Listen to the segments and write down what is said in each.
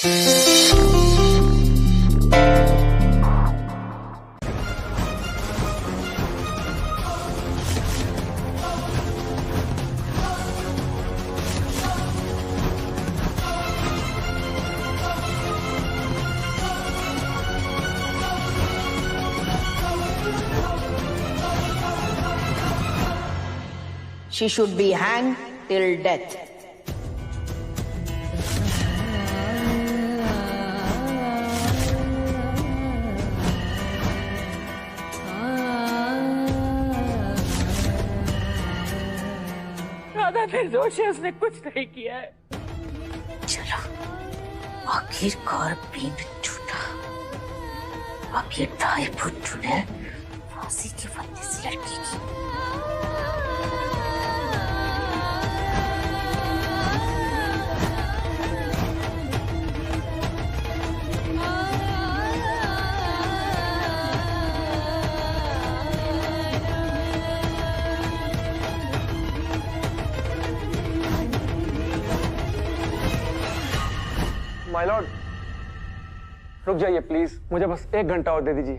She should be hanged till death. Radha निर्दोष है, उसने कुछ नहीं किया है। चलो, आखिरकार पिंड टूटा। अब ये ढाई फुट टूटे फांसी के फंदे से लटकेगी। माय लॉर्ड, रुक जाइए प्लीज, मुझे बस 1 घंटा और दे दीजिए।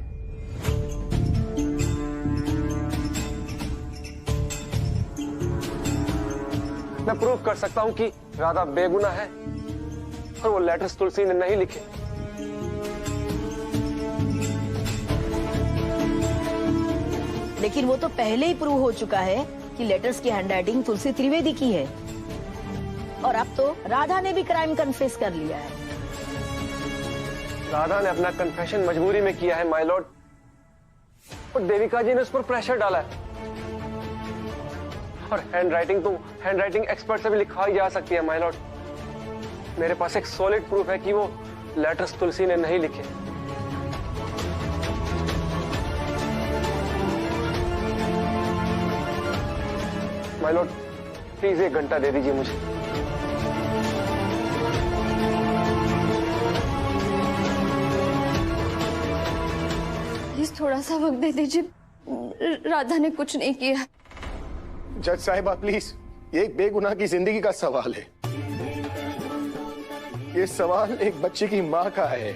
मैं प्रूव कर सकता हूं कि राधा बेगुनाह है और वो लेटर्स तुलसी ने नहीं लिखे। लेकिन वो तो पहले ही प्रूव हो चुका है कि लेटर्स की हैंडराइटिंग तुलसी त्रिवेदी की है, और अब तो राधा ने भी क्राइम कन्फेस कर लिया है। राधा ने अपना कन्फेशन मजबूरी में किया है माय लॉर्ड, और देविका जी ने उस पर प्रेशर डाला है। और हैंडराइटिंग तो हैंडराइटिंग एक्सपर्ट से भी लिखवाई जा सकती है माय लॉर्ड। मेरे पास एक सॉलिड प्रूफ है कि वो लेटर्स तुलसी ने नहीं लिखे। माय लॉर्ड, प्लीज 1 घंटा दे दीजिए मुझे। थोड़ा सा वक्त दे दीजिए, राधा ने कुछ नहीं किया। जज साहिबा प्लीज, ये एक बेगुनाह की जिंदगी का सवाल है। ये सवाल एक बच्चे की मां का है,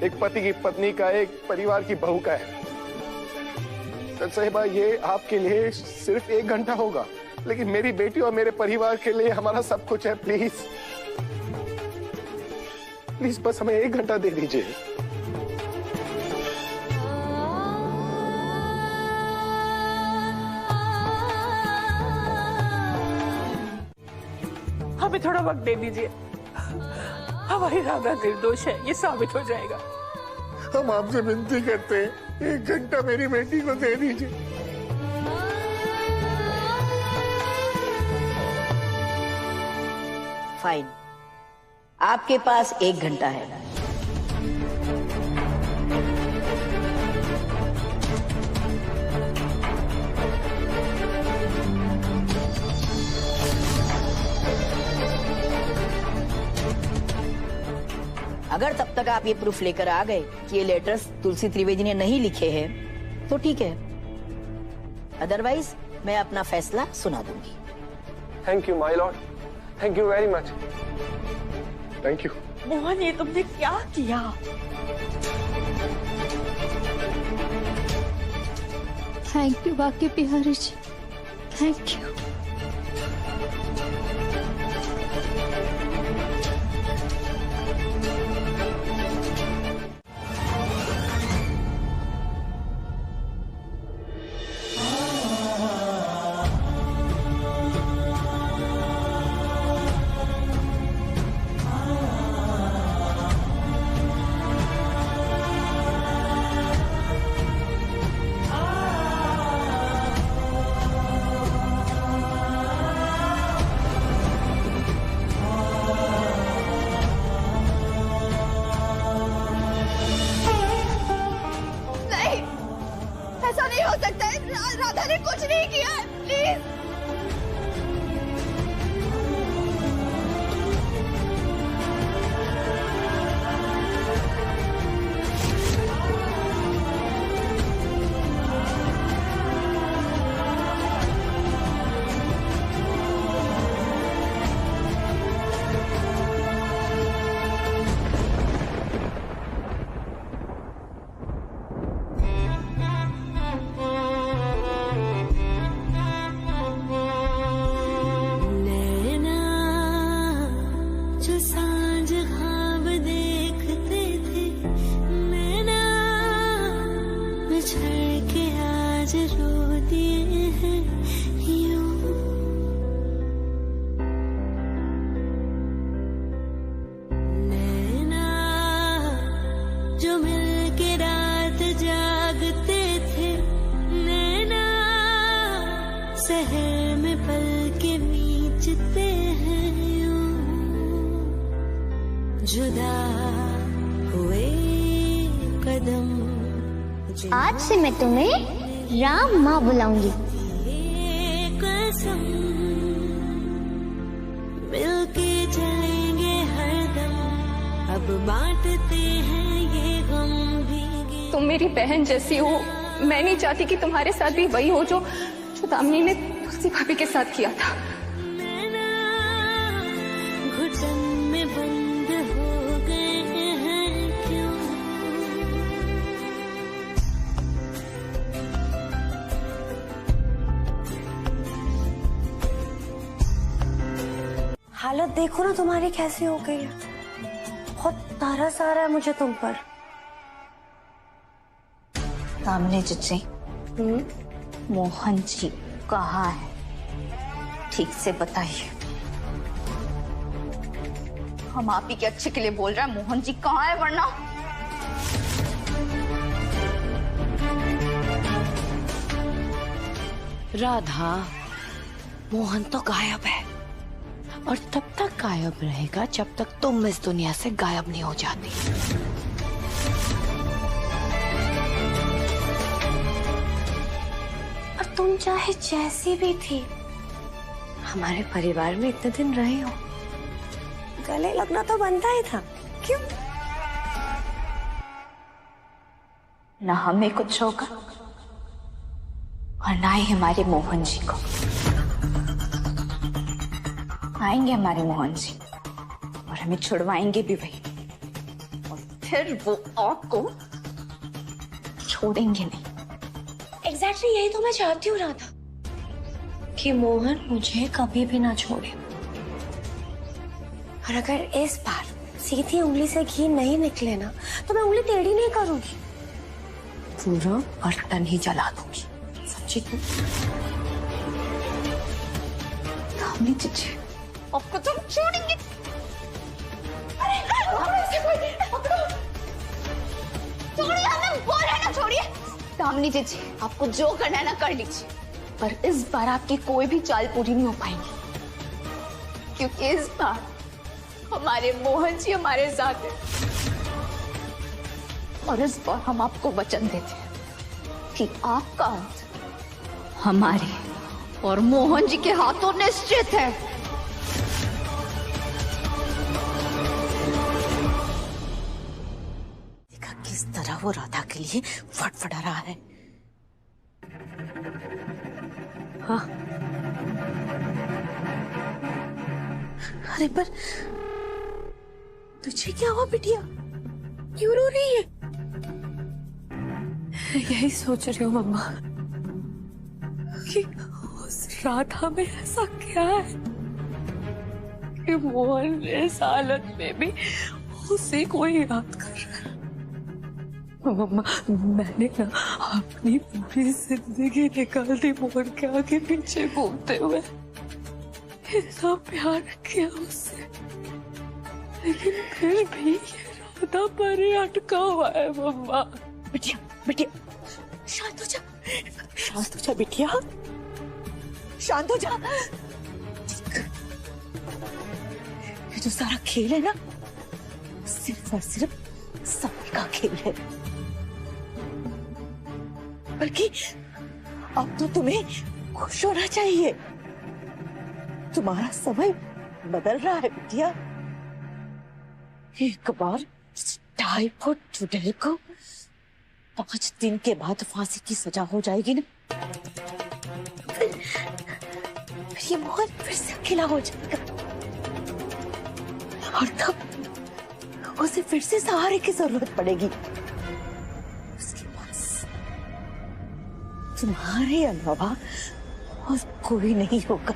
एक पति की पत्नी का, एक परिवार की बहू का है। जज साहिबा, ये आपके लिए सिर्फ 1 घंटा होगा, लेकिन मेरी बेटी और मेरे परिवार के लिए हमारा सब कुछ है। प्लीज प्लीज बस हमें 1 घंटा दे दीजिए। हमें थोड़ा वक्त दे दीजिए, हमारी राधा निर्दोष है, ये साबित हो जाएगा। हम आपसे विनती करते हैं, 1 घंटा मेरी बेटी को दे दीजिए। फाइन, आपके पास 1 घंटा है। अगर तब तक आप ये प्रूफ लेकर आ गए कि ये लेटर्स तुलसी त्रिवेदी ने नहीं लिखे हैं तो ठीक है, अदरवाइज मैं अपना फैसला सुना दूंगी। Thank you my Lord, thank you very much. Thank you. Mohan, ये तुमने क्या किया? थैंक यू बाकी बिहारी जी, थैंक यू। जुदा हुए कदम। आज से मैं तुम्हें राम माँ बुलाऊंगी। कसम मिलके चलेंगे हरदम, अब बांटते हैं ये गम भी। तुम मेरी बहन जैसी हो, मैं नहीं चाहती कि तुम्हारे साथ भी वही हो जो दामिनी ने तुलसी भाभी के साथ किया था। घुटन में बंद हो गए हैं क्यों? हालत देखो ना तुम्हारी कैसी हो गई है। बहुत तरस आ रहा है मुझे तुम पर। दामिनी जीजी, मोहन जी कहाँ है? ठीक से बताइए। हम आप ही के अच्छे के लिए बोल रहे हैं, मोहन जी कहाँ है? वरना राधा, मोहन तो गायब है और तब तक गायब रहेगा जब तक तुम इस दुनिया से गायब नहीं हो जाती। और तुम चाहे जैसी भी थी, हमारे परिवार में इतने दिन रहे हो, गले लगना तो बनता ही था। क्यों? ना हमें कुछ होगा और ना ही हमारे मोहन जी को। आएंगे हमारे मोहन जी और हमें छुड़वाएंगे भी वही, और फिर वो आपको छोड़ेंगे नहीं। एग्जैक्टली यही तो मैं चाहती हूँ राधा, कि मोहन मुझे कभी भी ना छोड़े। और अगर इस बार सीधी उंगली से घी नहीं निकले ना, तो मैं उंगली टेढ़ी नहीं करूंगी, पूरा बर्तन ही जला दूंगी। समझी तुम? दामिनी जीजी, आपको तुम छोड़ेंगे? छोड़िए, हमें बोल रहे ना छोड़िए। दामिनी जीजी, आपको जो करना है ना कर लीजिए, पर इस बार आपकी कोई भी चाल पूरी नहीं हो पाएंगी, क्योंकि इस बार हमारे मोहन जी हमारे साथ हैं। और इस बार हम आपको वचन देते हैं कि आपका अंत हमारे और मोहन जी के हाथों निश्चित है। देखा किस तरह वो राधा के लिए फटफटा रहा है। हाँ, अरे पर तुझे क्या हुआ बिटिया? क्यों रो रही है? यही सोच रही हूँ मम्मा कि उस राधा में ऐसा क्या है कि मोहन इस हालत में भी उसी को ही याद कर रहा है। मम्मा, मैंने ना अपनी पूरी जिंदगी निकाल दी मोहन के आगे पीछे घूमते हुए। इतना प्यार किया उससे, लेकिन फिर भी ये राधा पर ही अटका हुआ है। मम्मा, बिटिया बिटिया शांत हो जा, शांत हो जा बिटिया, शांत हो जा। ये जो सारा खेल है ना, सिर्फ और सिर्फ समय का खेल है। बल्कि अब तो तुम्हें खुश होना चाहिए, तुम्हारा समय बदल रहा है बिटिया। एक बार टाइफॉइड चुड़ैल को 5 दिन के बाद फांसी की सजा हो जाएगी ना, फिर ये मोहन फिर से अकेला हो जाएगा, और तब उसे फिर से सहारे की जरूरत पड़ेगी। उसके पास तुम्हारे अलावा और कोई नहीं होगा।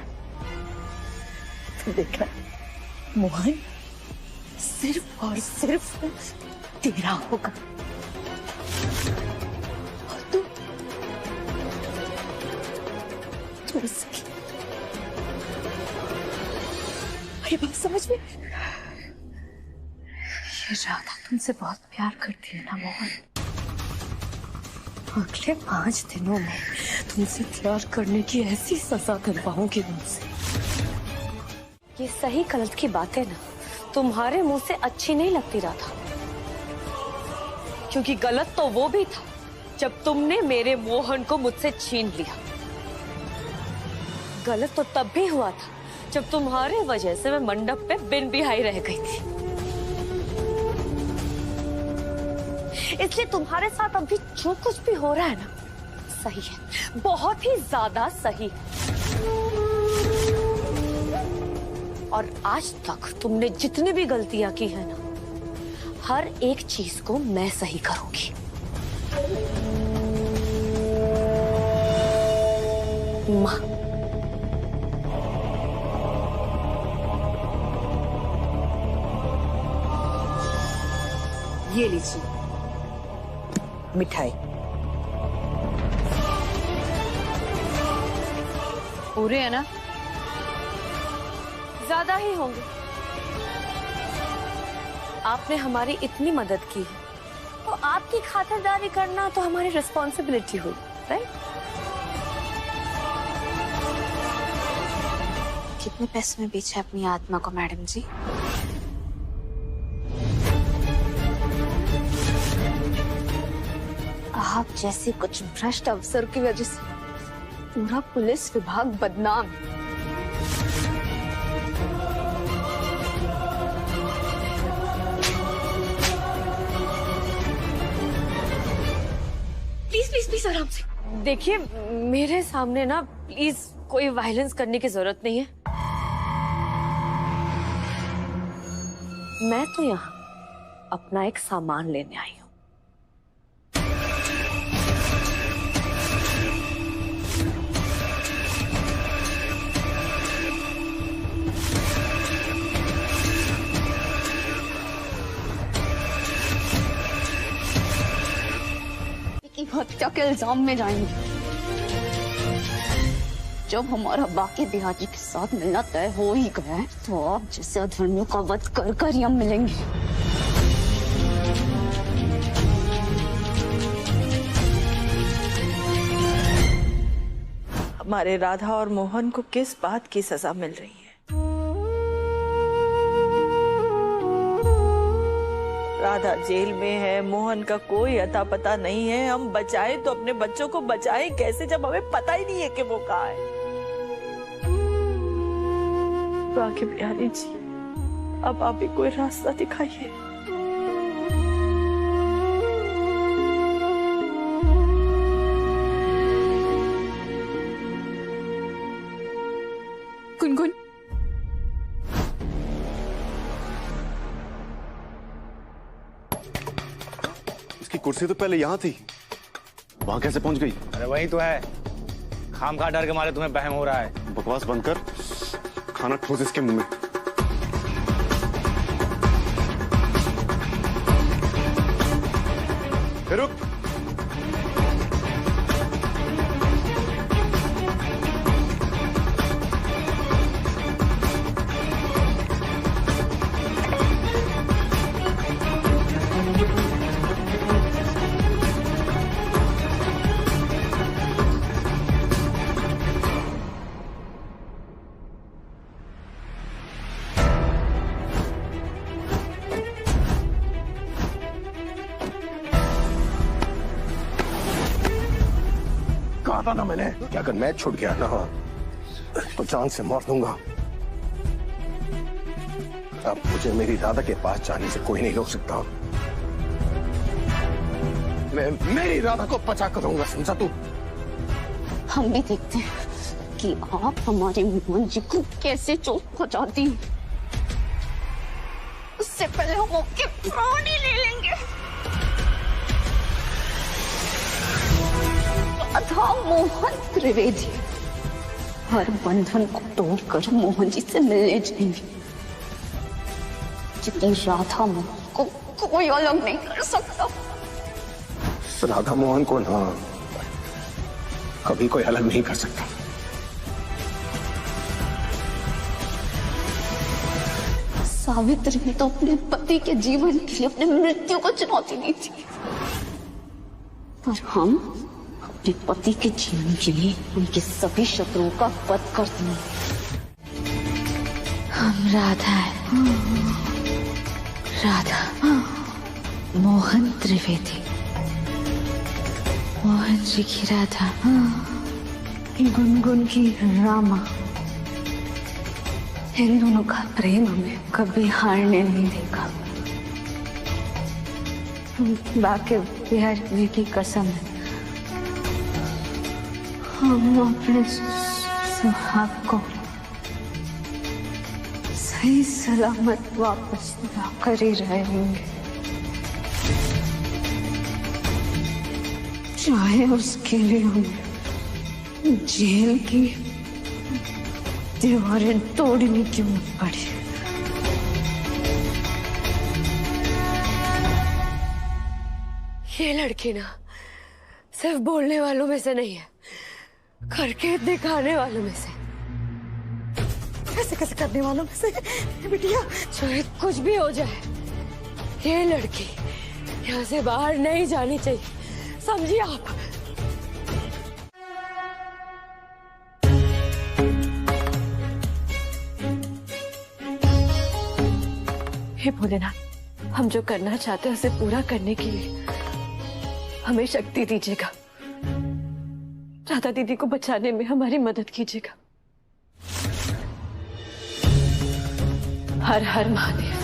तो देखना, मोहन सिर्फ और सिर्फ तेरा होगा, और तू उसकी। ये बात समझ में? ये राधा तुमसे बहुत प्यार करती है ना मोहन? अगले 5 दिनों में तुमसे प्यार करने की ऐसी सजा दिलवाऊंगी तुमसे। ये सही गलत की बातें ना तुम्हारे मुंह से अच्छी नहीं लगती राधा, क्योंकि गलत तो वो भी था जब तुमने मेरे मोहन को मुझसे छीन लिया। गलत तो तब भी हुआ था जब तुम्हारे वजह से मैं मंडप पे बिन बिहाई रह गई थी। इसलिए तुम्हारे साथ अभी जो कुछ भी हो रहा है ना, सही है, बहुत ही ज्यादा सही है। और आज तक तुमने जितनी भी गलतियां की है ना, हर एक चीज को मैं सही करूंगी। माँ, ये लीजिए मिठाई। पूरे है ना? ज्यादा ही होंगे। आपने हमारी इतनी मदद की है, तो आपकी खातिरदारी करना तो हमारी रिस्पॉन्सिबिलिटी हुई, राइट? कितने पैसे में बेचा अपनी आत्मा को मैडम जी? आप जैसे कुछ भ्रष्ट अफसर की वजह से पूरा पुलिस विभाग बदनाम। प्लीज आराम से देखिए, मेरे सामने ना प्लीज कोई वायलेंस करने की जरूरत नहीं है। मैं तो यहाँ अपना एक सामान लेने आई हूँ। हत्या के इल्जाम में जाएंगे। जब हमारा बाकी देहाती के साथ मिलना तय हो ही गया है, तो आप जैसे अधर्मियों का वध कर कर ही हम मिलेंगे। हमारे राधा और मोहन को किस बात की सजा मिल रही है? राधा जेल में है, मोहन का कोई अता पता नहीं है। हम बचाए तो अपने बच्चों को बचाए कैसे, जब हमें पता ही नहीं है कि वो कहाँ है? बाकी बिहारी जी, अब आप ही कोई रास्ता दिखाइए। गुनगुन, इसकी कुर्सी तो पहले यहाँ थी, वहां कैसे पहुंच गई? अरे वही तो है, खामखा डर के मारे तुम्हें बहम हो रहा है। बकवास बंद कर, खाना ठोस इसके मुंह में। रुक, कहा था ना मैंने कि अगर मैच छूट गया ना तो जान से मार दूंगा। अब मुझे मेरी राधा के पास जाने से कोई नहीं रोक सकता। मैं मेरी राधा को बचा कर दूंगा, समझा तू? हम भी देखते हैं कि आप हमारे मोहन जी को कैसे चोट पहुंचाती हैं। उससे पहले हम आपके प्राण ही ले लेंगे। राधा मोहन त्रिवेदी हर बंधन को तोड़कर मोहन जी से मिलने जाएंगे। जितनी राधा मोहन को कोई अलग नहीं कर सकता। राधा मोहन को ना कभी कोई अलग नहीं कर सकता। सावित्री ने तो अपने पति के जीवन के लिए अपने मृत्यु को चुनौती दी थी, पर हम अपने पति के जीवन के लिए उनके सभी शत्रुओं का वध कर देंगे। हम राधा है। राधा, मोहन त्रिवेदी, मोहन जी की राधा, गुनगुन की रामा। इन दोनों का प्रेम हमें कभी हारने नहीं देगा। बाकी बिहारी की कसम है, हम अपने सुहाग को सही सलामत वापस ला कर ही रहेंगे, चाहे उसके लिए हमें जेल की दीवारें तोड़नी क्यों न पड़े। ये लड़की ना सिर्फ बोलने वालों में से नहीं है, करके दिखाने वालों में से। कैसे कैसे करने वालों में से बिटिया। चाहे कुछ भी हो जाए, ये लड़की यहाँ से बाहर नहीं जानी चाहिए, समझिए आप। हे भोलेनाथ, हम जो करना चाहते हैं उसे पूरा करने के लिए हमें शक्ति दीजिएगा। राधा दीदी को बचाने में हमारी मदद कीजिएगा। हर हर महादेव।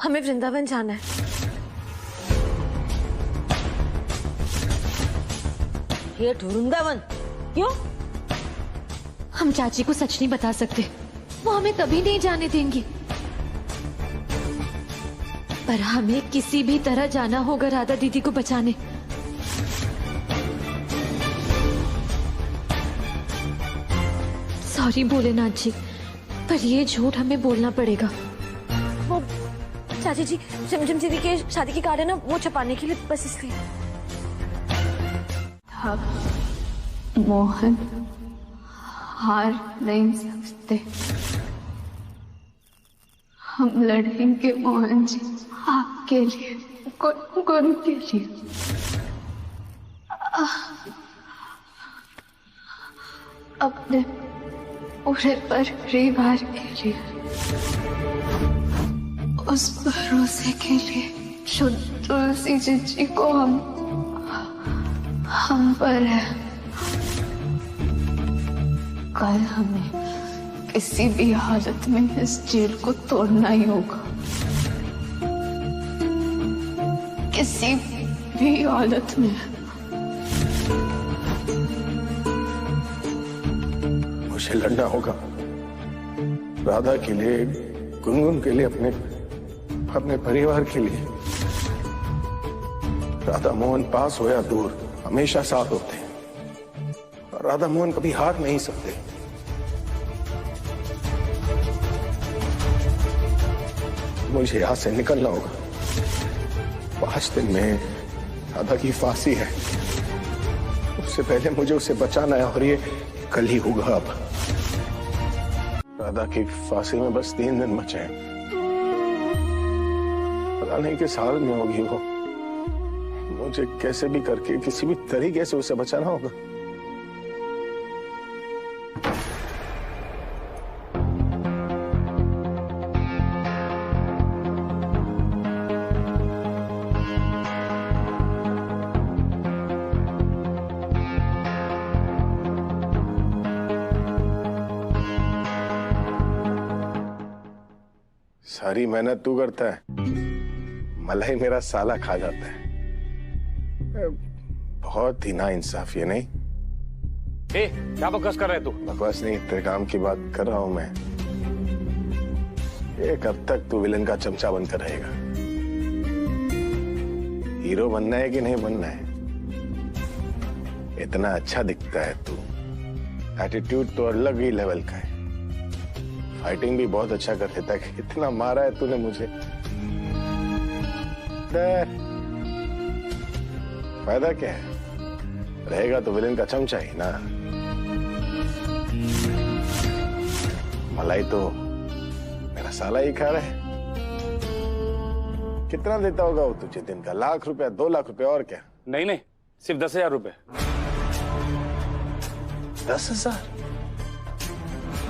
हमें वृंदावन जाना है। ये वृंदावन क्यों? हम चाची को सच नहीं बता सकते, वो हमें कभी नहीं जाने देंगी। पर हमें किसी भी तरह जाना होगा राधा दीदी को बचाने। सॉरी भोलेनाथ जी, पर ये झूठ हमें बोलना पड़ेगा। वो चाची जी, झिमझिम दीदी के शादी की कार्ड है ना, वो छपाने के लिए, बस इसलिए। मोहन हार नहीं सकते, हम लड़ेंगे मोहन जी, आपके लिए, गुन के लिए। अपने पूरे परिवार के लिए, उस भरोसे के लिए जो तुलसी जी को हम पर है। कल हमें किसी भी हालत में इस जेल को तोड़ना ही होगा, किसी भी हालत में। मुझे लड़ना होगा, राधा के लिए, गुनगुन के लिए, अपने परिवार के लिए। राधा मोहन पास हो या दूर, हमेशा साथ होते हैं, और राधा मोहन कभी हार नहीं सकते। मुझे यहां से निकलना होगा। 5 दिन में राधा की फांसी है, उससे पहले मुझे उसे बचाना है, और ये कल ही होगा। अब राधा की फांसी में बस 3 दिन बचे हैं। पता नहीं किस हाल में होगी वो। मुझे कैसे भी करके, किसी भी तरीके से उसे बचाना होगा। सारी मेहनत तू करता है, मलाई मेरा साला खा जाता है। बहुत ही नाइंसाफ, ये नहीं? क्या बकवास कर रहे तू? बकवास नहीं, तेरे काम की बात कर रहा हूं मैं। ये कब तक तू विलन का चमचा बनकर रहेगा? हीरो बनना है कि नहीं बनना है? इतना अच्छा दिखता है तू, एटीट्यूड तो अलग ही लेवल का है, फाइटिंग भी बहुत अच्छा कर लेता है। इतना मारा है तूने मुझे, फायदा क्या है? रहेगा तो विलेन का चमचा ही ना। मलाई तो मेरा साला ही खा रहा है। कितना देता होगा वो तुझे दिन का? 1 लाख रुपया, 2 लाख रुपया, और क्या? नहीं नहीं, सिर्फ 10,000 रुपए। 10,000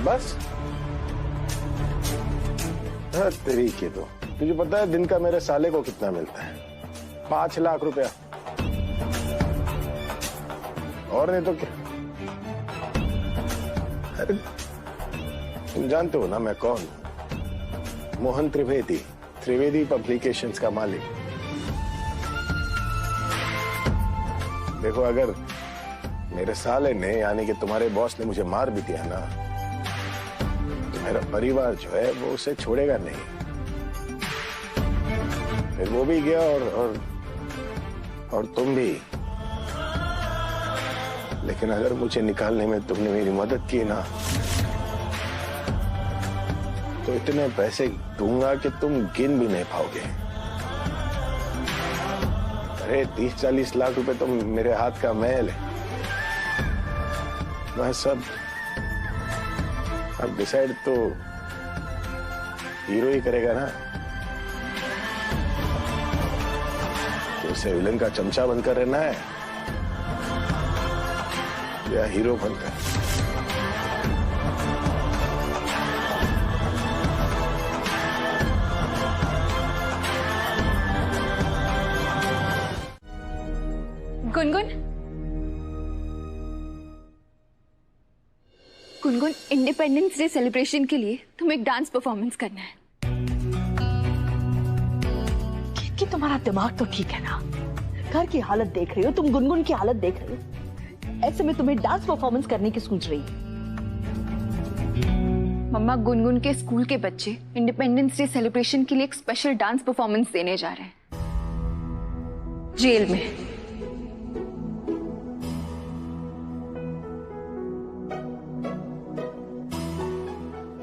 बस? तरीके तो तुझे पता है दिन का मेरे साले को कितना मिलता है? 5 लाख रुपया। और नहीं तो क्या? अरे तुम जानते हो ना मैं कौन हूं? मोहन त्रिवेदी, त्रिवेदी पब्लिकेशंस का मालिक। देखो, अगर मेरे साले ने यानी कि तुम्हारे बॉस ने मुझे मार भी दिया ना, तो मेरा परिवार जो है वो उसे छोड़ेगा नहीं। फिर वो भी गया और तुम भी। लेकिन अगर मुझे निकालने में तुमने मेरी मदद की ना, तो इतने पैसे दूंगा कि तुम गिन भी नहीं पाओगे। अरे 30-40 लाख रुपए तो मेरे हाथ का मैल है। मैं सब अब डिसाइड तो हीरो ही करेगा ना। तो उसे विलन का चमचा बनकर रहना है या हीरो बनकर? Gungun, Gungun, independence day celebration के लिए तुम्हें एक डांस परफॉर्मेंस करना है। कि तुम्हारा दिमाग तो ठीक है ना? घर की हालत देख रही हो तुम, गुनगुन की हालत देख रही हो, ऐसे में तुम्हें डांस परफॉर्मेंस करने की सोच रही? मम्मा, गुनगुन के स्कूल के बच्चे इंडिपेंडेंस डे सेलिब्रेशन के लिए एक स्पेशल डांस परफॉर्मेंस देने जा रहे हैं जेल में।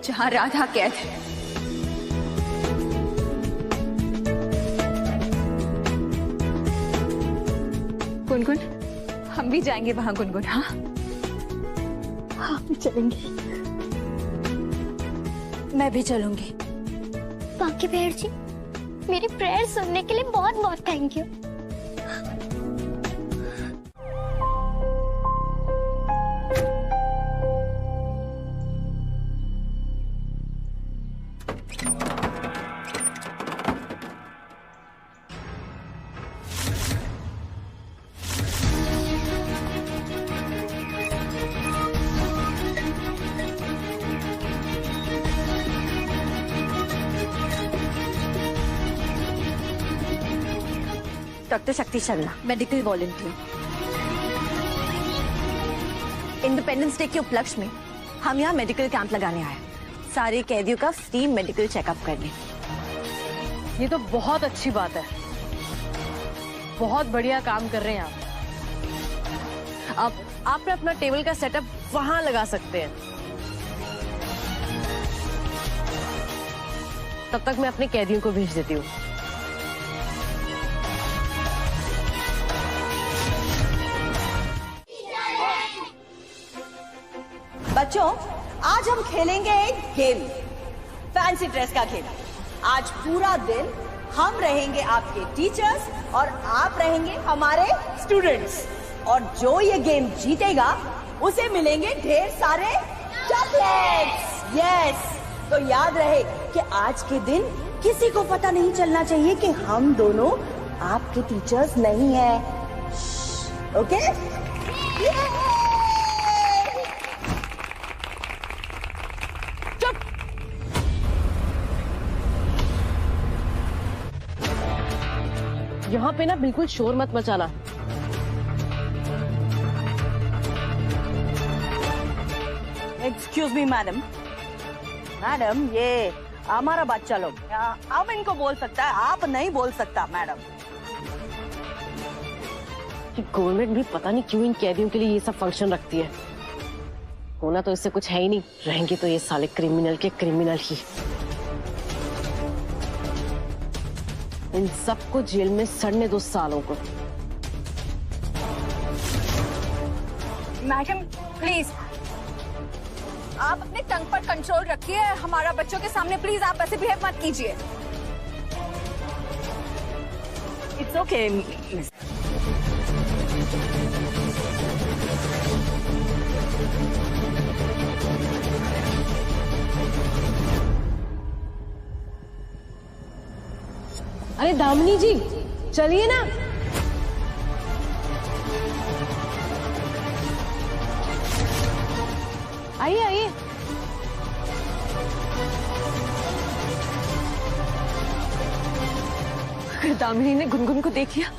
जहां राधा कैद है। गुनगुन, हम भी जाएंगे वहां गुनगुन। हाँ हाँ, भी चलेंगे। मैं भी चलूंगी। बाकी भेड़ जी, मेरी प्रेयर सुनने के लिए बहुत बहुत थैंक यू। डॉक्टर शक्ति Sharma, medical volunteer. Independence day के उपलक्ष्य में हम यहाँ मेडिकल कैंप लगाने आए, सारे कैदियों का फ्री मेडिकल चेकअप करने। ये तो बहुत अच्छी बात है, बहुत बढ़िया काम कर रहे हैं आप। आप अपना टेबल का सेटअप वहां लगा सकते हैं। तब तक मैं अपने कैदियों को भेज देती हूँ। बच्चों, आज हम खेलेंगे एक गेम, फैंसी ड्रेस का खेल। आज पूरा दिन हम रहेंगे आपके टीचर्स और आप रहेंगे हमारे स्टूडेंट्स, और जो ये गेम जीतेगा उसे मिलेंगे ढेर सारे चॉकलेट्स। यस, तो याद रहे कि आज के दिन किसी को पता नहीं चलना चाहिए कि हम दोनों आपके टीचर्स नहीं हैं। ओके? यहाँ पे ना बिल्कुल शोर मत मचाना। Excuse me madam. मैडम, ये हमारा बच्चा लोग, हम इनको बोल सकता है, आप नहीं बोल सकता मैडम। गवर्नमेंट भी पता नहीं क्यों इन कैदियों के लिए ये सब फंक्शन रखती है। होना तो इससे कुछ है ही नहीं, रहेंगे तो ये साले क्रिमिनल के क्रिमिनल ही। इन सबको जेल में सड़ने दो सालों को। मैडम प्लीज आप अपने टंग पर कंट्रोल रखिए, हमारा बच्चों के सामने प्लीज आप ऐसे बिहेव मत कीजिए। It's okay. अरे दामिनी जी चलिए ना। आइए आइए। अगर दामिनी ने गुनगुन को देख लिया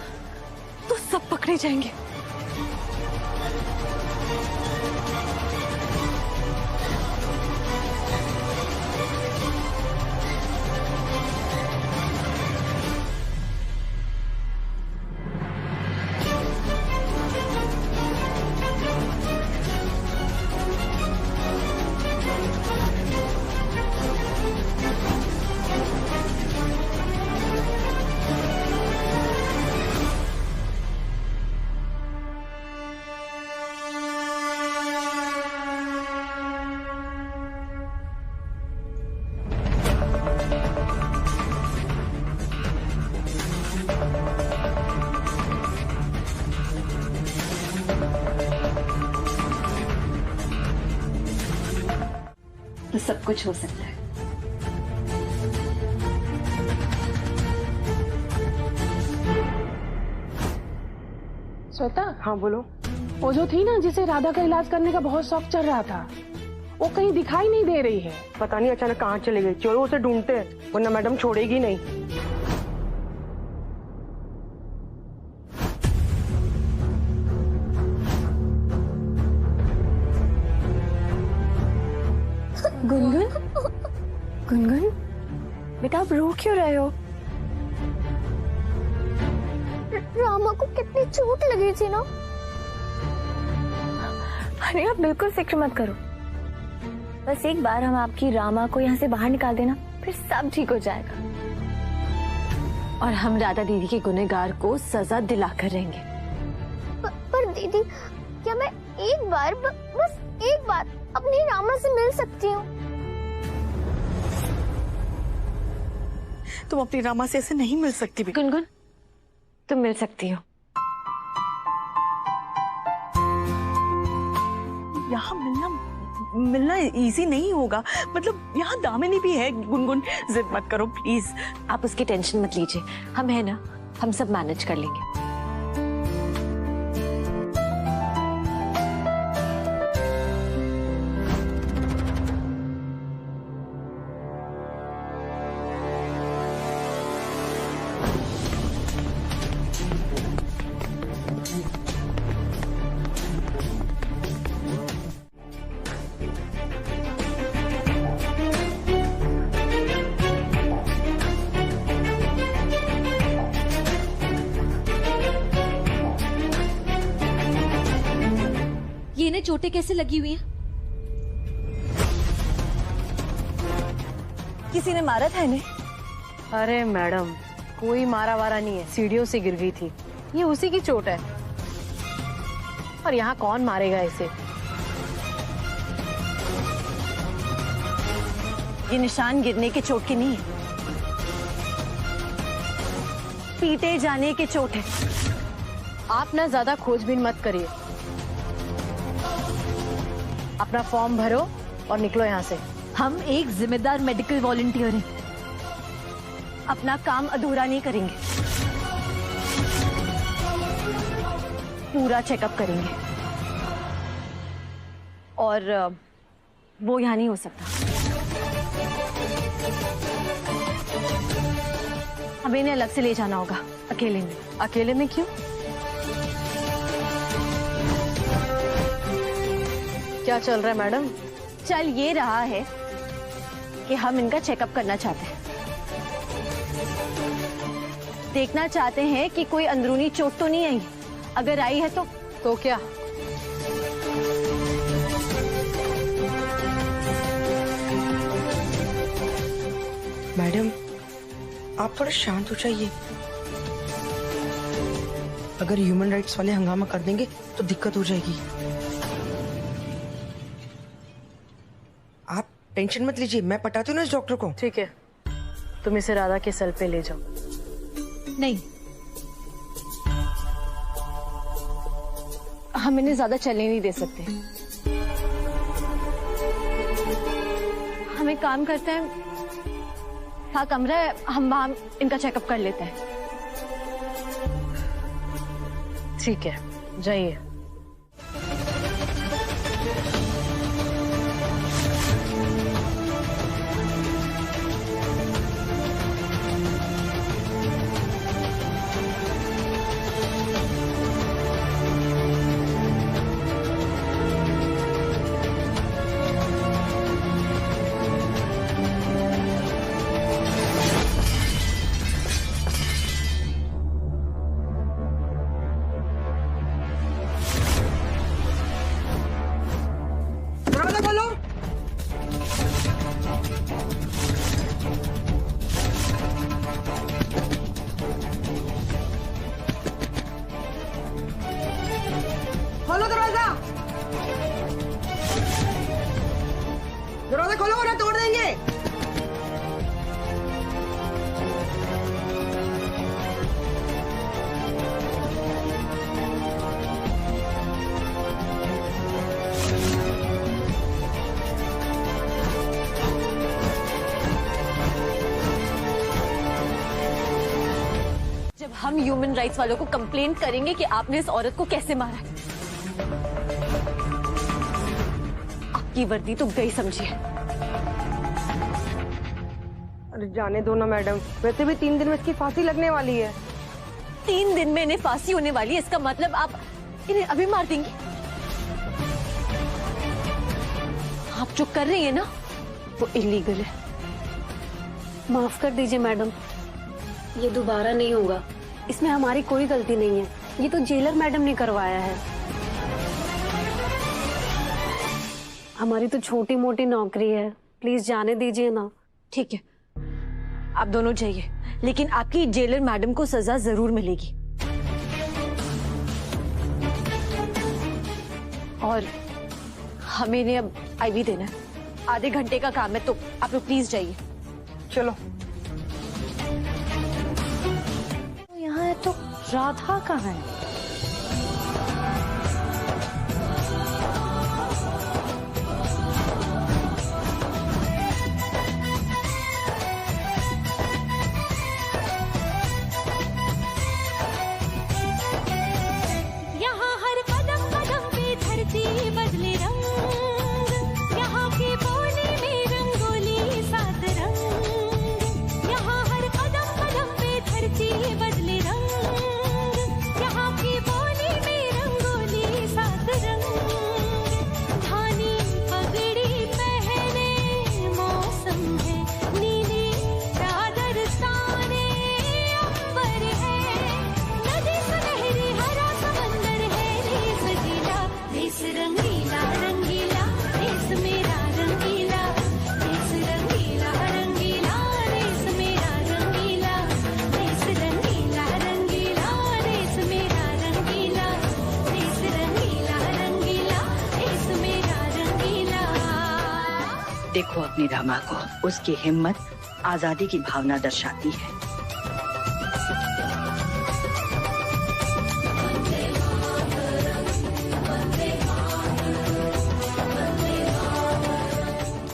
तो सब पकड़े जाएंगे। तो सब कुछ हो सकता है। श्वेता। हाँ बोलो। वो जो थी ना जिसे राधा का इलाज करने का बहुत शौक चल रहा था, वो कहीं दिखाई नहीं दे रही है। पता नहीं अचानक कहाँ चली गई। चलो उसे ढूंढते हैं, वरना मैडम छोड़ेगी नहीं। गुनगुन, गुनगुन बेटा आप रो क्यों रहे हो? रामा को कितनी चोट लगी थी ना। अरे आप बिल्कुल फिक्र मत करो, बस एक बार हम आपकी रामा को यहाँ से बाहर निकाल देना, फिर सब ठीक हो जाएगा। और हम राधा दीदी के गुनहगार को सजा दिलाकर रहेंगे। पर दीदी क्या मैं एक बार बस एक बार अपनी रामा से मिल सकती हूँ? तुम अपनी रामा से ऐसे नहीं मिल सकती। गुनगुन तुम मिल सकती हो। यहाँ मिलना इजी नहीं होगा। मतलब यहाँ दामिनी भी है। गुनगुन जिद मत करो प्लीज। आप उसकी टेंशन मत लीजिए, हम है ना, हम सब मैनेज कर लेंगे। ये इन्हें चोटें कैसे लगी हुई हैं? किसी ने मारा था इन्हें? अरे मैडम कोई मारा वारा नहीं है, सीढ़ियों से गिर गई थी। ये उसी की चोट है। और यहाँ कौन मारेगा इसे? ये निशान गिरने के चोट की नहीं है, पीटे जाने के चोट है। आप ना ज्यादा खोजबीन मत करिए, अपना फॉर्म भरो और निकलो यहाँ से। हम एक जिम्मेदार मेडिकल वॉलंटियर हैं, अपना काम अधूरा नहीं करेंगे, पूरा चेकअप करेंगे। और वो यहाँ नहीं हो सकता। हमें इन्हें अलग से ले जाना होगा, अकेले में। अकेले में क्यों? क्या चल रहा है मैडम? चल ये रहा है कि हम इनका चेकअप करना चाहते हैं, देखना चाहते हैं कि कोई अंदरूनी चोट तो नहीं आई। अगर आई है तो क्या? मैडम आप थोड़ा शांत हो जाइए। अगर ह्यूमन राइट्स वाले हंगामा कर देंगे तो दिक्कत हो जाएगी। टेंशन मत लीजिए, मैं पटाती हूँ ना इस डॉक्टर को। ठीक है, तुम इसे राधा के सेल पे ले जाओ। नहीं, हम इन्हें ज्यादा चलने नहीं दे सकते। हम एक काम करते हैं, हाँ कमरा है, हम वहां इनका चेकअप कर लेते हैं। ठीक है, जाइए। खोलो दरवाजा, दरवाजा खोलो वरना तोड़ देंगे। जब हम ह्यूमन राइट्स वालों को कंप्लेंट करेंगे कि आपने इस औरत को कैसे मारा है, आपकी वर्दी तो गई समझिए। अरे जाने दो ना मैडम, वैसे भी 3 दिन में इसकी फांसी लगने वाली है। 3 दिन में इन्हें फांसी होने वाली है, इसका मतलब आप इन्हें अभी मार देंगे? आप जो कर रही है ना वो इलीगल है। माफ कर दीजिए मैडम, ये दोबारा नहीं होगा। इसमें हमारी कोई गलती नहीं है, ये तो जेलर मैडम ने करवाया है। हमारी तो छोटी मोटी नौकरी है, प्लीज जाने दीजिए ना। ठीक है, आप दोनों जाइए, लेकिन आपकी जेलर मैडम को सजा जरूर मिलेगी। और हमें इन्हें अब आईवी देना है, आधे घंटे का काम है, तो आप लोग प्लीज जाइए। चलो। यहाँ है तो राधा कहाँ है? यहाँ हर कदम कदम पे धरती बदले रंग, यहाँ की बोली में रंगोली सात रंग। यहाँ हर कदम कदम पे धरती बदले रंग, यहाँ की बोली में रंगोली सात रंग। धानी पगड़ी पहने मौसम है, नीली चादर ताने अंबर है, नदी सुनहरी हरा समंदर है, देश गीला देश रंगीला रंगीला, देश मेरा रंगीला, देश रंगीला रंगीला, देश मेरा रंगीला, देश रंगीला रंगीला, देश मेरा रंगीला, देश रंगीला रंगीला, देश मेरा रंगीला। देखो अपनी रमा को, उसकी हिम्मत आजादी की भावना दर्शाती है।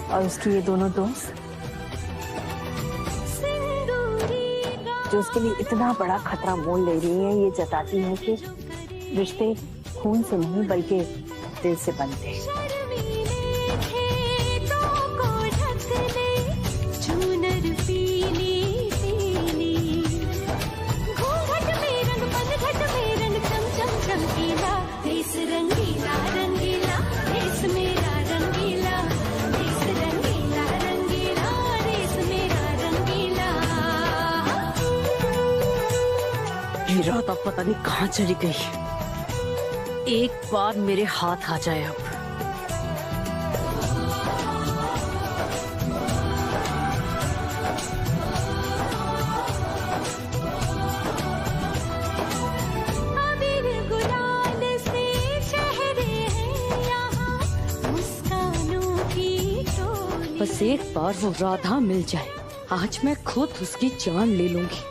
और उसकी ये दोनों दोस्त जो उसके लिए इतना बड़ा खतरा मोल ले रही हैं, ये जताती है कि रिश्ते खून से नहीं बल्कि दिल से बनते हैं। चूनर पीली पीली, घूंघट में रंग पनघट में रंग, चम चम चमकीला, देश रंगीला रंगीला, देश मेरा रंगीला, देश रंगीला रंगीला, देश मेरा रंगीला। ये रात अब पता नहीं कहाँ चली गई। एक बार मेरे हाथ आ जाए अब। अबीर गुलाल से चेहरे हैं यहाँ, मुस्कानों की टोली। बस एक बार वो राधा मिल जाए, आज मैं खुद उसकी जान ले लूंगी।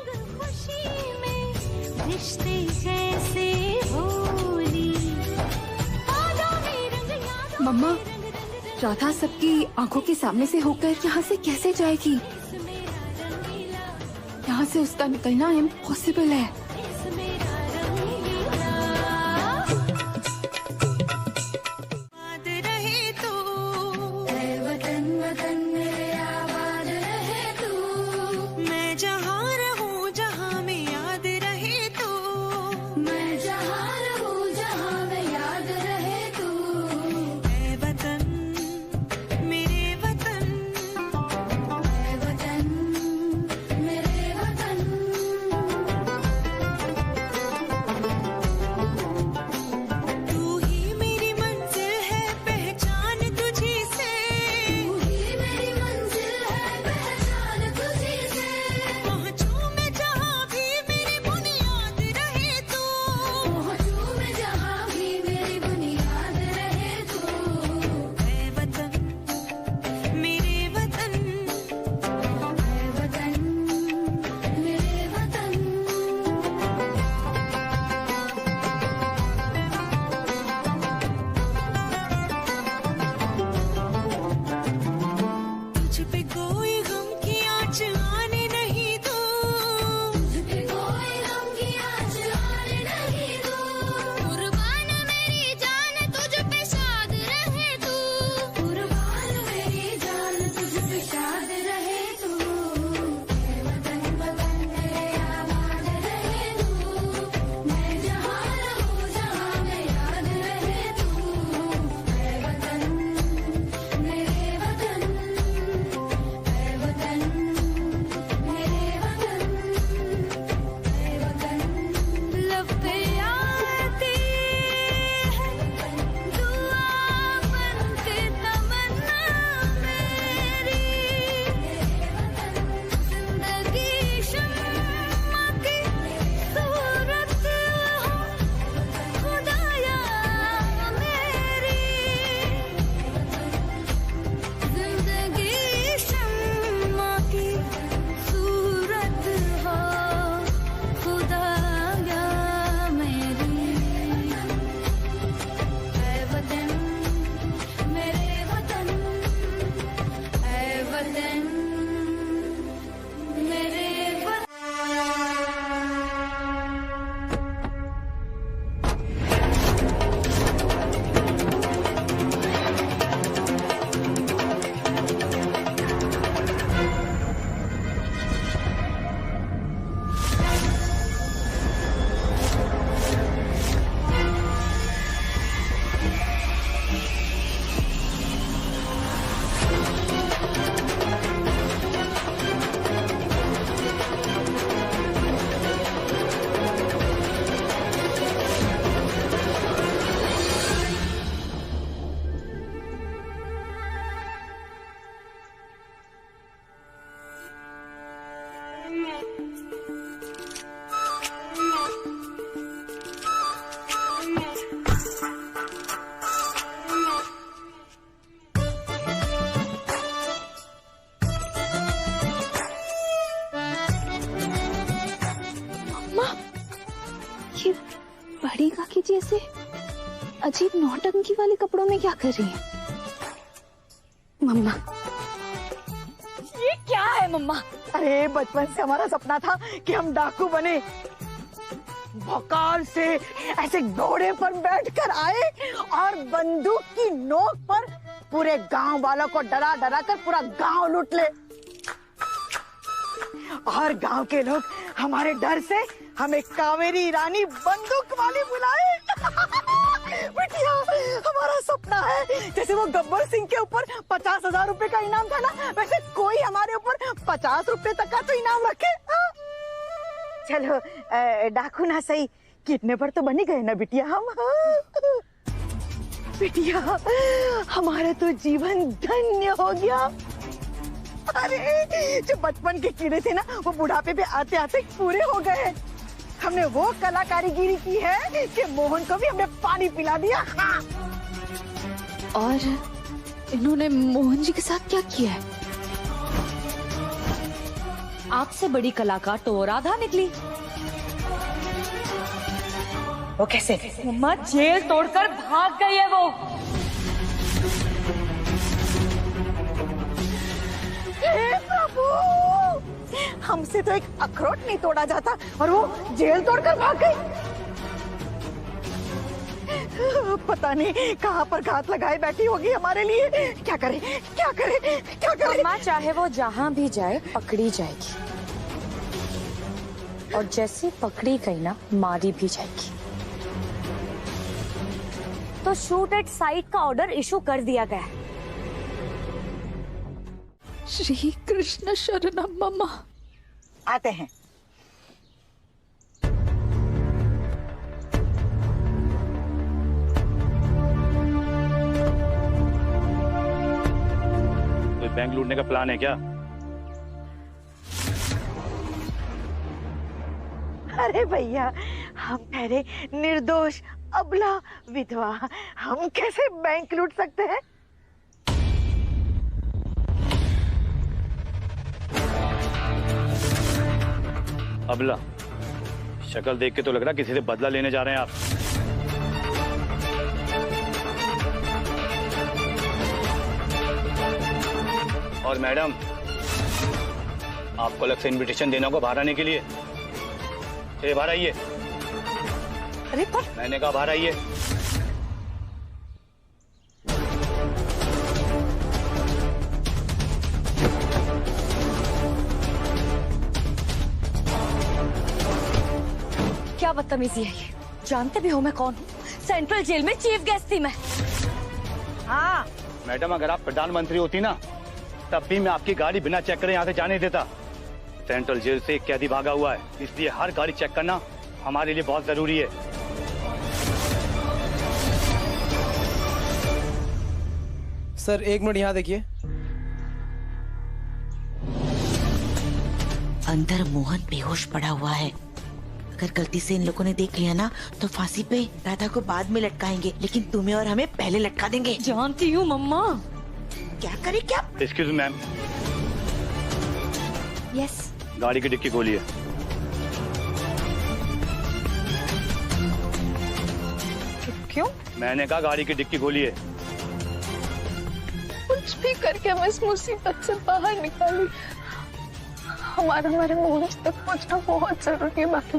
रिश्ते जैसे होली। मम्मा, राधा सबकी आंखों के सामने से होकर यहाँ से कैसे जाएगी? यहाँ से उसका निकलना इम्पॉसिबल है। बड़ी काकी जैसे अजीब नौटंकी वाले कपड़ों में क्या कर रही है मम्मा? ये क्या है मम्मा? अरे बचपन से हमारा सपना था कि हम डाकू बने। भौकाल से ऐसे घोड़े पर बैठकर आए और बंदूक की नोक पर पूरे गांव वालों को डरा डरा कर पूरा गांव लूट ले, और गांव के लोग हमारे डर से हमें कावेरी रानी बंदूक वाली बुलाए। बिटिया, हमारा सपना है जैसे वो गब्बर सिंह के ऊपर 50,000 रुपए का इनाम था ना, वैसे कोई हमारे ऊपर 50 रुपए तक का तो इनाम रखे। चलो डाकू ना सही, कितने पर तो बनी गए ना बिटिया हम। बिटिया, हमारा तो जीवन धन्य हो गया। अरे जो बचपन के कीड़े थे ना, वो बुढ़ापे पे आते आते पूरे हो गए। हमने वो कलाकारीगिरी की है कि मोहन को भी हमने पानी पिला दिया। हाँ। और इन्होंने मोहन जी के साथ क्या किया है? आपसे बड़ी कलाकार तो वो राधा निकली। वो कैसे? मम्मा जेल तोड़कर भाग गई है वो। हे प्रभु, हमसे तो एक अखरोट नहीं तोड़ा जाता और वो जेल तोड़कर भाग गई। पता नहीं कहाँ पर घात लगाए बैठी होगी हमारे लिए। क्या करे, क्या करे, क्या करे? अम्मा चाहे वो जहाँ भी जाए पकड़ी जाएगी, और जैसे पकड़ी गई ना मारी भी जाएगी। तो शूट एट साइट का ऑर्डर इशू कर दिया गया है। श्री कृष्ण शरणम मम्मा। आते हैं। कोई बैंक लूटने का प्लान है क्या? अरे भैया, हम ठहरे निर्दोष अबला विधवा, हम कैसे बैंक लूट सकते हैं? अबला, शक्ल देख के तो लग रहा किसी से बदला लेने जा रहे हैं आप। और मैडम, आपको अलग से इनविटेशन देना होगा बाहर आने के लिए। चलिए बाहर आइए। अरे पर मैंने कहा बाहर आइए। क्या बदतमीजी है ये? जानते भी हो मैं कौन हूँ? सेंट्रल जेल में चीफ गेस्ट थी मैं। हाँ मैडम, अगर आप प्रधानमंत्री होती ना तब भी मैं आपकी गाड़ी बिना चेक करे यहाँ से जाने देता। सेंट्रल जेल से एक कैदी भागा हुआ है, इसलिए हर गाड़ी चेक करना हमारे लिए बहुत जरूरी है। सर 1 मिनट यहाँ देखिए। अंदर मोहन बेहोश पड़ा हुआ है। अगर गलती से इन लोगों ने देख लिया ना तो फांसी पे राधा को बाद में लटकाएंगे, लेकिन तुम्हें और हमें पहले लटका देंगे। जानती हूँ मम्मा। क्या करे क्या? Excuse ma'am. यस। गाड़ी की डिक्की खोलिए। क्यों? मैंने कहा गाड़ी की डिक्की खोलिए। कुछ भी करके हम इस मुसीबत से बाहर निकालें। हमारे मोहन तक पहुंचना बहुत जरूरी है। बाकी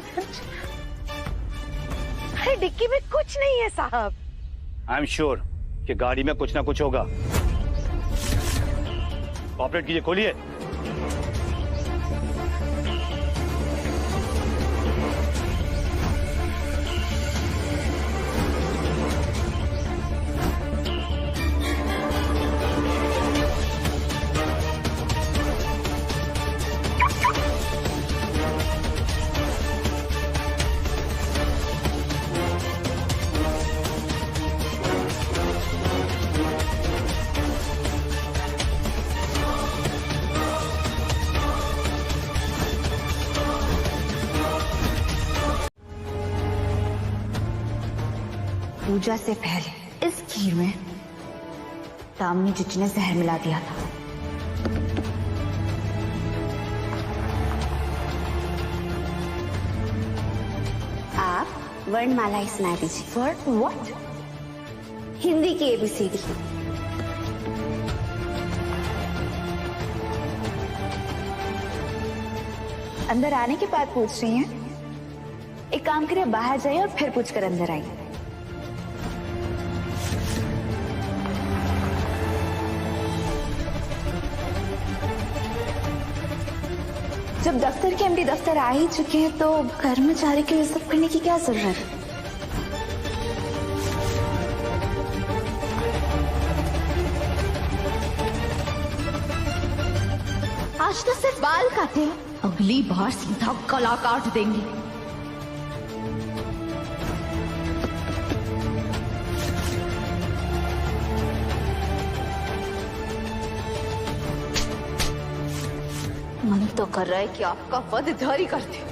अरे डिक्की में कुछ नहीं है साहब। आई एम श्योर कि गाड़ी में कुछ ना कुछ होगा। ऑपरेट कीजिए, खोलिए। पूजा से पहले इस खीर में दामिनी जीजी ने जहर मिला दिया था। आप वर्णमाला ही सुना दीजिए। वर्ण व्हाट? हिंदी की ABCD। अंदर आने के बाद पूछ रही हैं? एक काम करिए, बाहर जाइए और फिर पूछकर अंदर आइए। जब दफ्तर के MD दफ्तर आ ही चुके हैं तो कर्मचारी के लिए सब करने की क्या जरूरत है? आज तो सिर्फ बाल काटे, अगली बार सीधा गला काट देंगे। मन तो कर रहा है कि आपका वध इधर ही करते।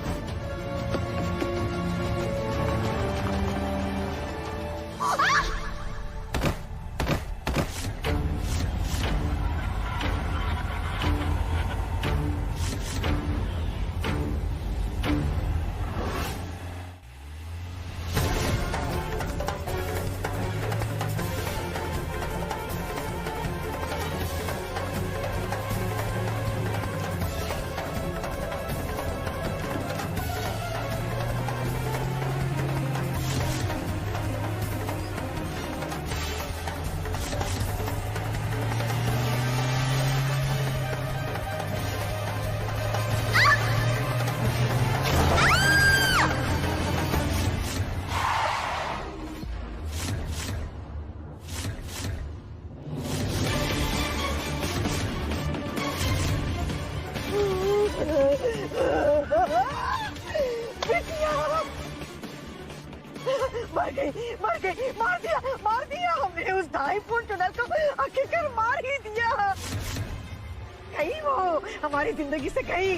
मर गई, मार दिया हमने उस 2.5 फुट टनल को आखिरकार मार ही दिया। गई वो हमारी जिंदगी से गई।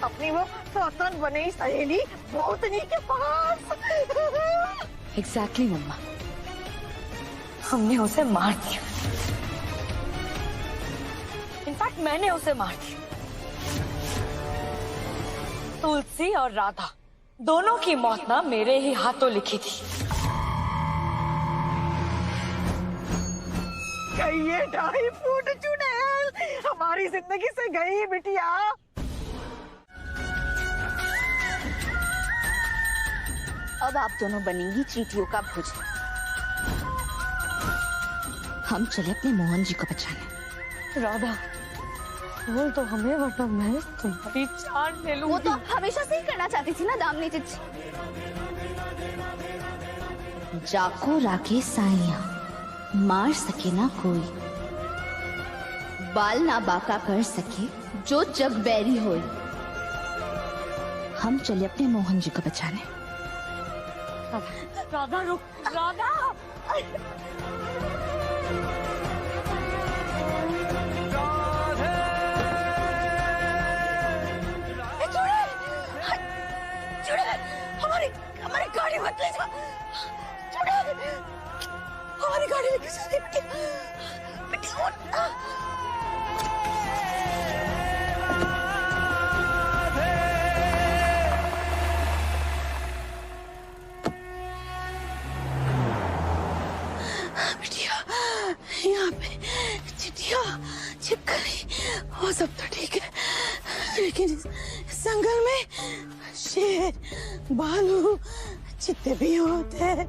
अपनी वो सौतन बनी सहेली भूतनी के पास। एग्जैक्टली मम्मा, हमने उसे मार दिया। इनफैक्ट मैंने उसे मार दिया। तुलसी और राधा दोनों की मौत ना मेरे ही हाथों लिखी थी। गई ये 2.5 फुट चुड़ैल हमारी जिंदगी से गई बिटिया। अब आप दोनों बनेंगी चींटियों का भोजन। हम चले अपने मोहन जी को बचाने। राधा बोल तो हमें, वरना मैं तुम्हारी जान ले लूंगी। वो तो आप हमेशा से ही करना चाहती थी ना दामिनी चिच्ची। जाको राके साइया मार सके ना कोई, बाल ना बाका कर सके जो जग बैरी होए। हम चले अपने मोहन जी को बचाने। राधा रुक, राधा। हमारी गाड़ी मत ले जा। हमारी गाड़ी लेके जा बेटी उठ। बिटिया यहाँ पे चिट्ठिया छिपकली वो सब तो ठीक है, लेकिन इस जंगल में शेर भालू चित्ते भी होते हैं।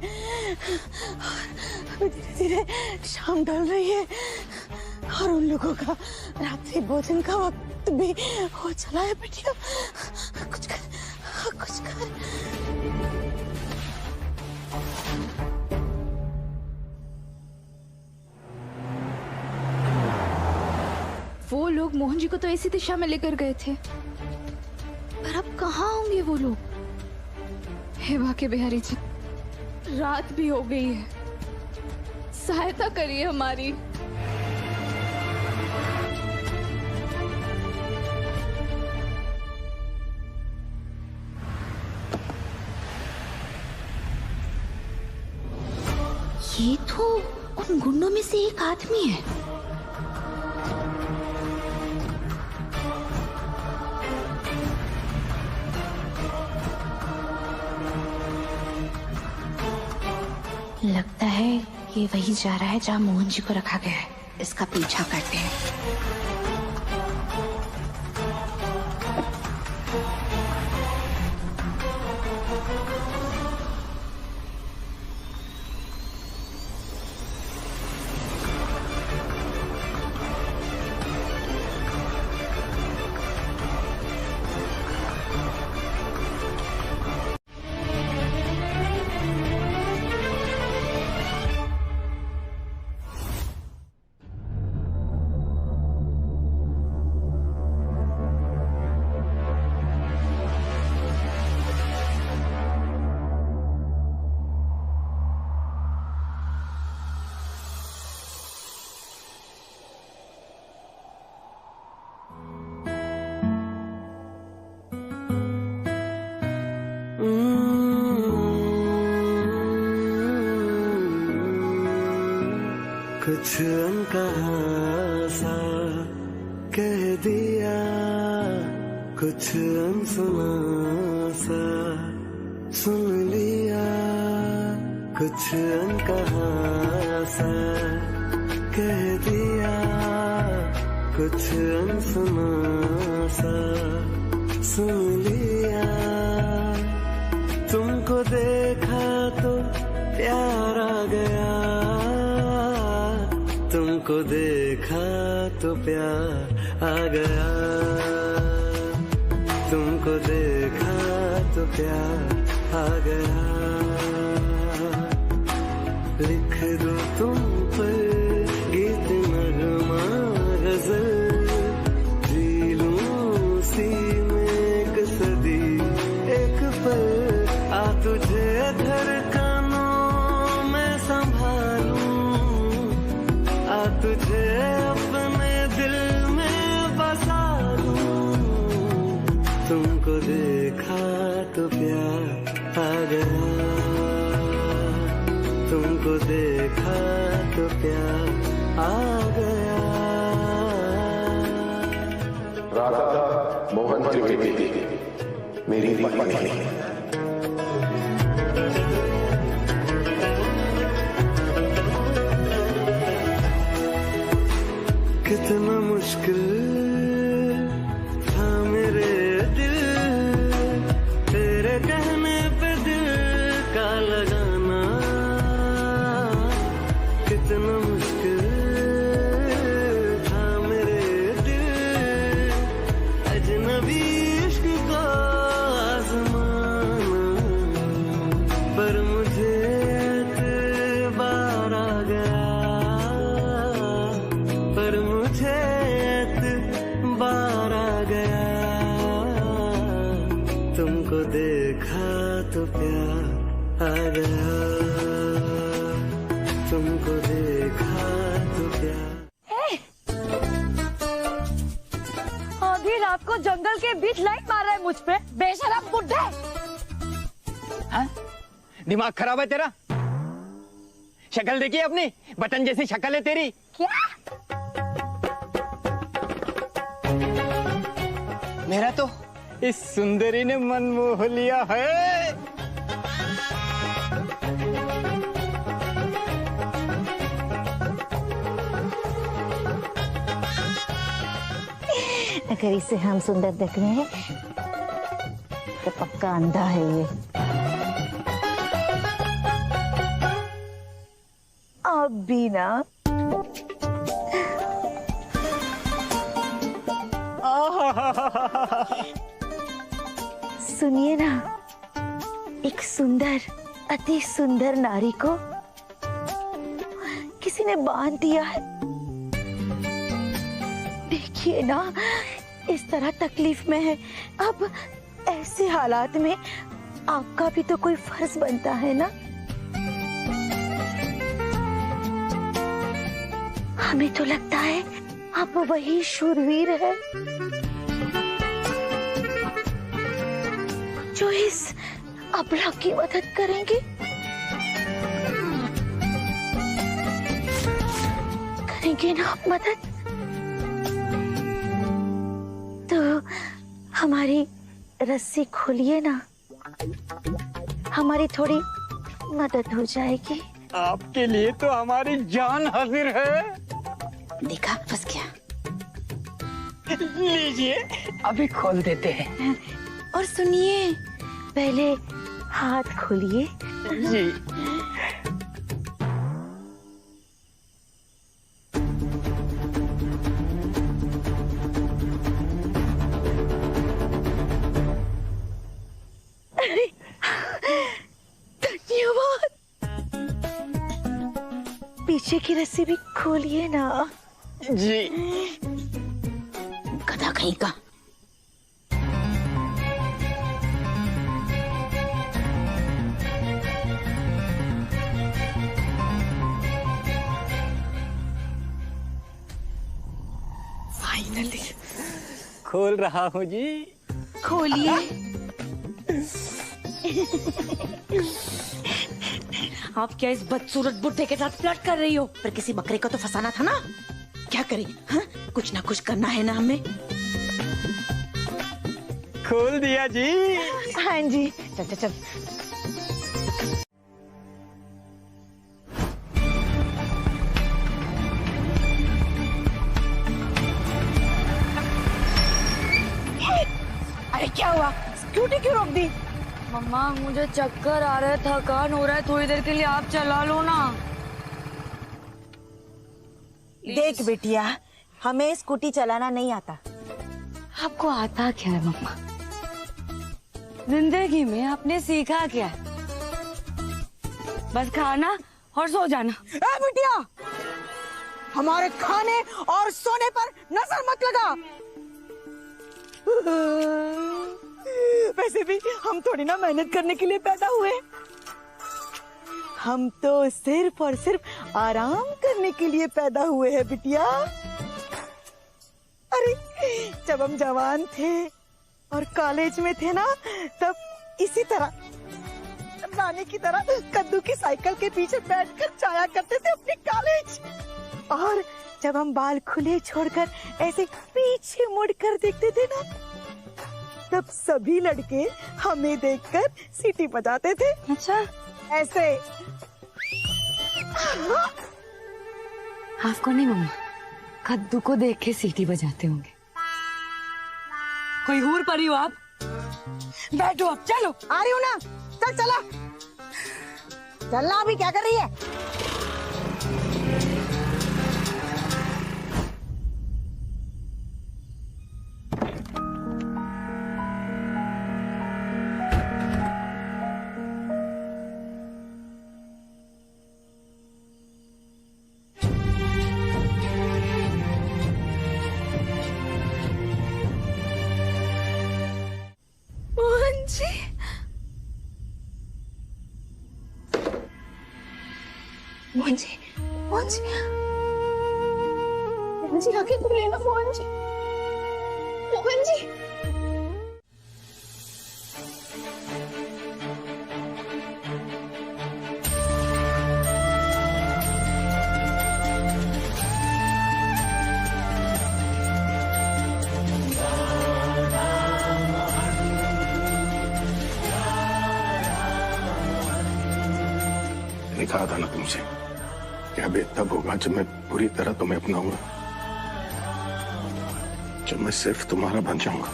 और धीरे धीरे शाम ढल रही है और उन लोगों का रात्रि भोजन का वक्त भी हो चला है। बेटिया कुछ कर। वो लोग मोहन जी को तो ऐसी दिशा में लेकर गए थे, पर अब कहाँ होंगे वो लोग? हे बाके बिहारी जी, रात भी हो गई है, सहायता करिए हमारी। ये तो उन गुंडों में से एक आदमी है। लगता है ये वही जा रहा है जहाँ मोहन जी को रखा गया है। इसका पीछा करते हैं। कुछ अनकहा सा कह दिया, कुछ अनसुना सा सुन लिया, कुछ अनकहा सा कह दिया, कुछ अनसुना सा सुन लिया। तुमको देखा तो प्यार आ गया, तुमको देखा तो प्यार आ गया, तुमको देखा तो प्यार आ गया। लिख दो तुम पर गीत नगमा गजल, जी लूं सी में एक सदी एक पल आ तुझे तुमको देखा तो प्यार आ गया। राधा मोहन त्रिवेदी मेरी पत्नी। कितना मुश्किल था मेरे दिल तेरे कहने पे दिल का लगाना। कितना मुश्किल था मेरे दिल अजनबी इश्क को आजमाना। पर मुझे एतबार आ गया, पर मुझे एतबार आ गया। तुमको देखा तो प्यार आ गया, तुमको देखा तो प्यार। आधी रात को जंगल के बीच लाइट मार रहा है मुझ पे, बेशरम बुड्ढे। हाँ? दिमाग खराब है तेरा? शक्ल देखिए अपनी, बटन जैसी शक्ल है तेरी। क्या? मेरा तो इस सुंदरी ने मन मोह लिया है। अगर इसे हम सुंदर देख रहे हैं तो पक्का अंधा है ये। अब भी ना सुनिए ना, एक सुंदर अति सुंदर नारी को किसी ने बांध दिया है। देखिए ना, इस तरह तकलीफ में है। अब ऐसे हालात में आपका भी तो कोई फर्ज बनता है ना। हमें तो लगता है आप वही शूरवीर है जो इस अबला की मदद करेंगे। करेंगे ना आप मदद? तो हमारी रस्सी खोलिए ना, हमारी थोड़ी मदद हो जाएगी। आपके लिए तो हमारी जान हाजिर है। देखा, फंस गया। लीजिए, अभी खोल देते हैं। और सुनिए, पहले हाथ खोलिए। जी। धन्यवाद। पीछे की रस्सी भी खोलिए ना। जी। गधा कहीं का। फाइनली खोल रहा हूँ जी। खोलिए। आप क्या इस बदसूरत बुड्ढे के साथ फ्लर्ट कर रही हो? पर किसी बकरे को तो फंसाना था ना। क्या करें? हाँ? कुछ ना कुछ करना है ना हमें। खोल दिया जी। हाँ जी, चल चल चल। अरे क्या हुआ? स्कूटी क्यों रोक दी? मम्मा, मुझे चक्कर आ रहा है, थकान हो रहा है, थोड़ी देर के लिए आप चला लो ना। देख बेटिया, हमें स्कूटी चलाना नहीं आता। आपको आता क्या है मम्मा? जिंदगी में आपने सीखा क्या है? बस खाना और सो जाना। ए बिटिया, हमारे खाने और सोने पर नजर मत लगा। वैसे भी हम थोड़ी ना मेहनत करने के लिए पैदा हुए। हम तो सिर्फ और सिर्फ आराम करने के लिए पैदा हुए हैं बिटिया। अरे जब हम जवान थे और कॉलेज में थे ना, तब इसी तरह रानी की तरह कद्दू की साइकिल के पीछे बैठकर जाया करते थे अपने कॉलेज। और जब हम बाल खुले छोड़कर ऐसे पीछे मुड़कर देखते थे ना, तब सभी लड़के हमें देखकर सीटी बजाते थे। अच्छा, ऐसे। आपको नहीं मम्मा, कद्दू को देख के सीटी बजाते होंगे। कोई हूर परी हो आप? बैठो अब, चलो। आ रही हूँ ना, चल चला। चलना, अभी क्या कर रही है? मोहन जी, मोहन जी, मोहन जी, मोहन जी आके खुले ना, मोहन जी, मोहन जी। मैंने कहा था ना तुमसे कि अभी तब होगा जब मैं पूरी तरह तुम्हें अपनाऊंगा, जब मैं सिर्फ तुम्हारा बन जाऊंगा।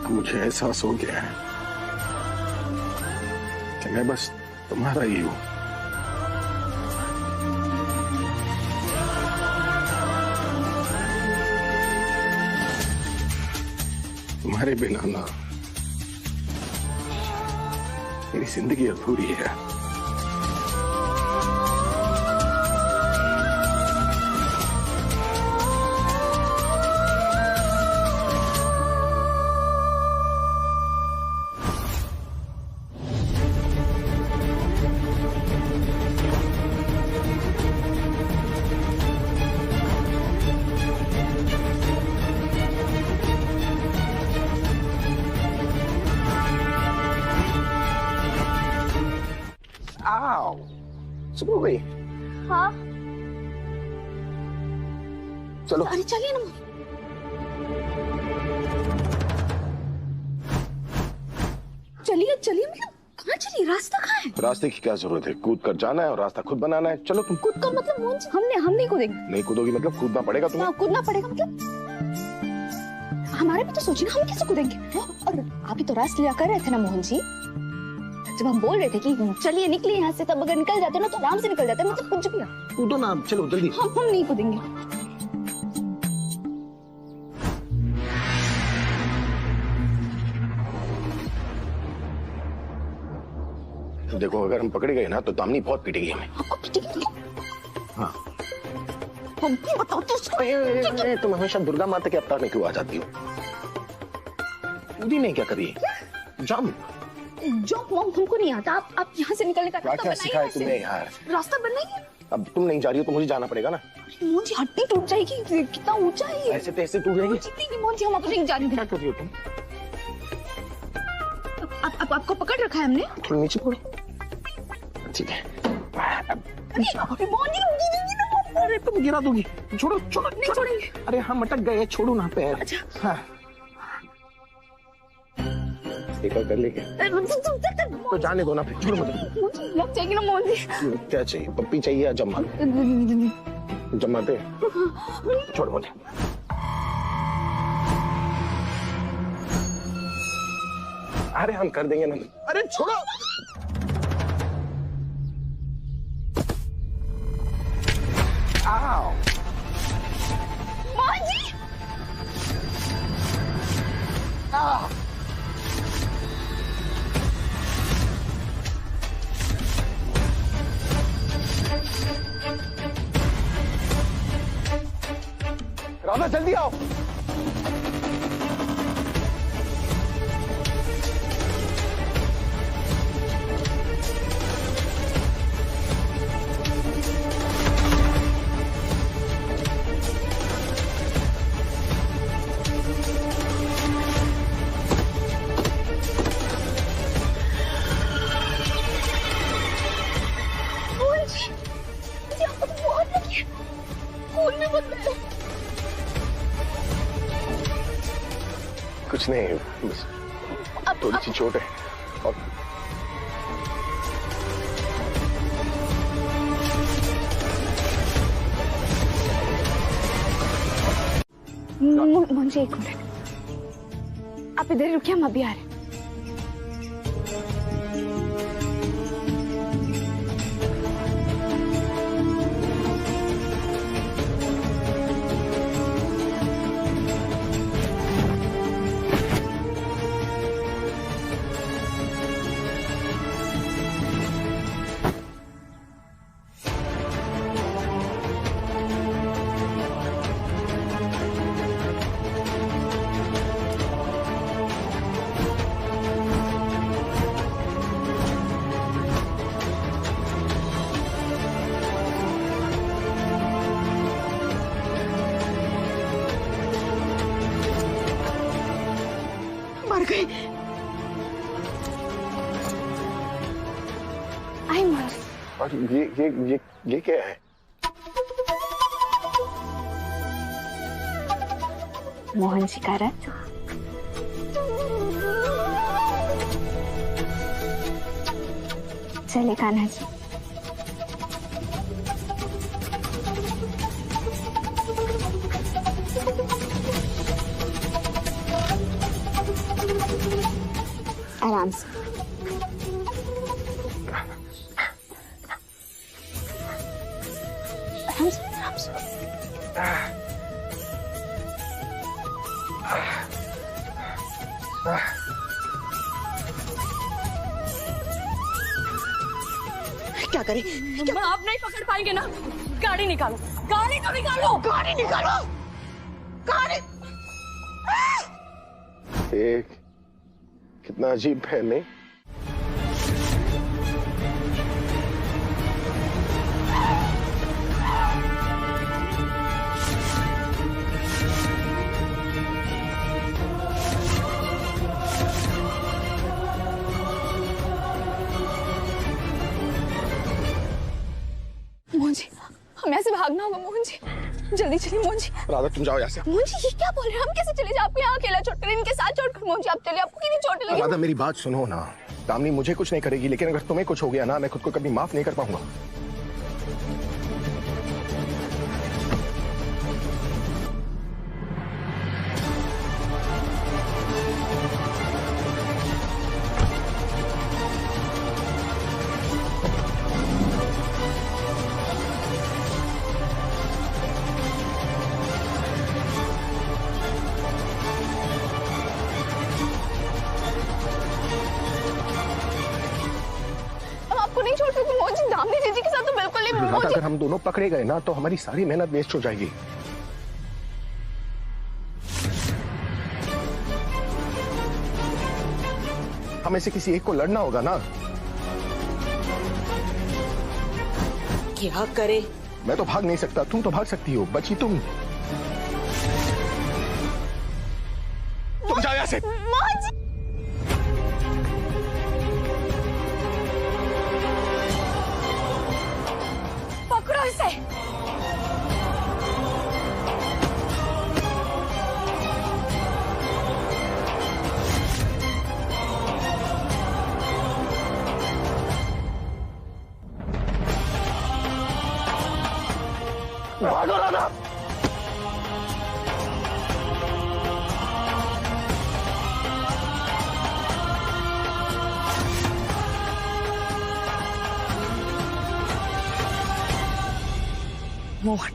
मुझे एहसास हो गया है कि मैं बस तुम्हारा ही हूं। तुम्हारे बिना ना मेरी जिंदगी अधूरी है। आओ, सुनो भाई। हाँ, चलो। अरे चलिए ना। चलिए चलिए, मतलब कहाँ चलिए? रास्ता कहाँ है? रास्ते की क्या जरूरत है? कूद कर जाना है और रास्ता खुद बनाना है। चलो तुम। कूद कर मतलब मोहन जी, हम नहीं कूदेंगे। नहीं कूदोगी मतलब कूदना पड़ेगा तुम्हें। हाँ, कूदना पड़ेगा मतलब हमारे भी तो सोचिए ना, हम कैसे कूदेंगे? और आप ही तो रास्ते लिया कर रहे थे ना मोहन जी, जब हम बोल रहे थे कि चलिए निकलिए यहाँ से, तब अगर निकल जाते ना तो आराम से निकल जाते, मतलब कुछ भी। कूदो ना, चलो जल्दी। हम नहीं कूदेंगे। देखो, अगर हम पकड़े गए ना तो दामनी बहुत पीटेगी हमें। आपको पीटेगी? हाँ। हम बताते तुम हमेशा दुर्गा माता के अवतार में क्यों आ जाती हो? कूदी नहीं, क्या करिए? जंप। जंप मॉम हमको नहीं आता। आप यहाँ से निकलने का रास्ता क्या सिखाया तुमने यार? रास्ता बनाइए। अब तुम नहीं जा रही हो तो मुझे जाना पड़ेगा ना। मोहन जी हड्डी टूट जाएगी, कितना ऊंचा है ये। ऐसे तैसे टूट जाएगी। नहीं मोहन जी, हम आपको नहीं जाने देंगे। क्या कर रही हो तुम? आपको पकड़ रखा है हमने। थोड़ा नीचे पड़ो। ठीक है। अरे मोहन जी गिरेंगी ना। अरे तुम गिरा दोगी। छोड़ो छोड़ो। नहीं छोड़ेंगे। अरे हम अटक गए, छोड़ो ना पैर। अच्छा। हाँ। एक बार कर लेंगे तो जाने दो ना, फिर छोड़ो मत। लग जाएगी ना मोहन जी। क्या चाहिए? पप्पी चाहिए या जम्मा? जम्मा पे। छोड़ो मुझे। अरे हम कर देंगे ना। अरे छोड़ो। आओ। मोहन जी। आओ। राधा जल्दी आओ। कुछ नहीं, बस थोड़ी सी चोट है। और मोहन जी एक मिनट, आप इधर ही रुकिए, हम अभी आ रहे हैं। मर गई। आई मोहन जी। और ये क्या है? मोहन जी का रथ। चले कान्हा जी। आराम से। आराम से, आराम से। क्या करें? आप नहीं पकड़ पाएंगे ना? गाड़ी निकालो, गाड़ी तो निकालो, गाड़ी निकालो, गाड़ी। एक कितना अजीब है नहीं? मोहन जी, हम यहाँ से भागना होगा। मोहन जी, जल्दी चलिए। मोहन जी। राधा तुम जाओ यहाँ से। मोहन जी, ये क्या बोल रहे हैं? हम कैसे चले जाए? आपको यहाँ अकेला छोड़कर, इनके साथ छोड़कर। मोहन जी आप चलिए, आपको कितनी चोट लगी? राधा मेरी बात सुनो ना, दामिनी मुझे कुछ नहीं करेगी, लेकिन अगर तुम्हें कुछ हो गया ना, मैं खुद को कभी माफ नहीं कर पाऊंगा। नहीं छोड़ सकती मोहन जी। दामिनी जीजी के साथ तो बिल्कुल नहीं। राधा अगर हम दोनों पकड़े गए ना तो हमारी सारी मेहनत वेस्ट हो जाएगी। हमें से किसी एक को लड़ना होगा ना। क्या करे? मैं तो भाग नहीं सकता, तुम तो भाग सकती हो। बची तुम जाओ यहाँ से। मोहन जी। पकड़ो इसे। भागो राधा। मोहन,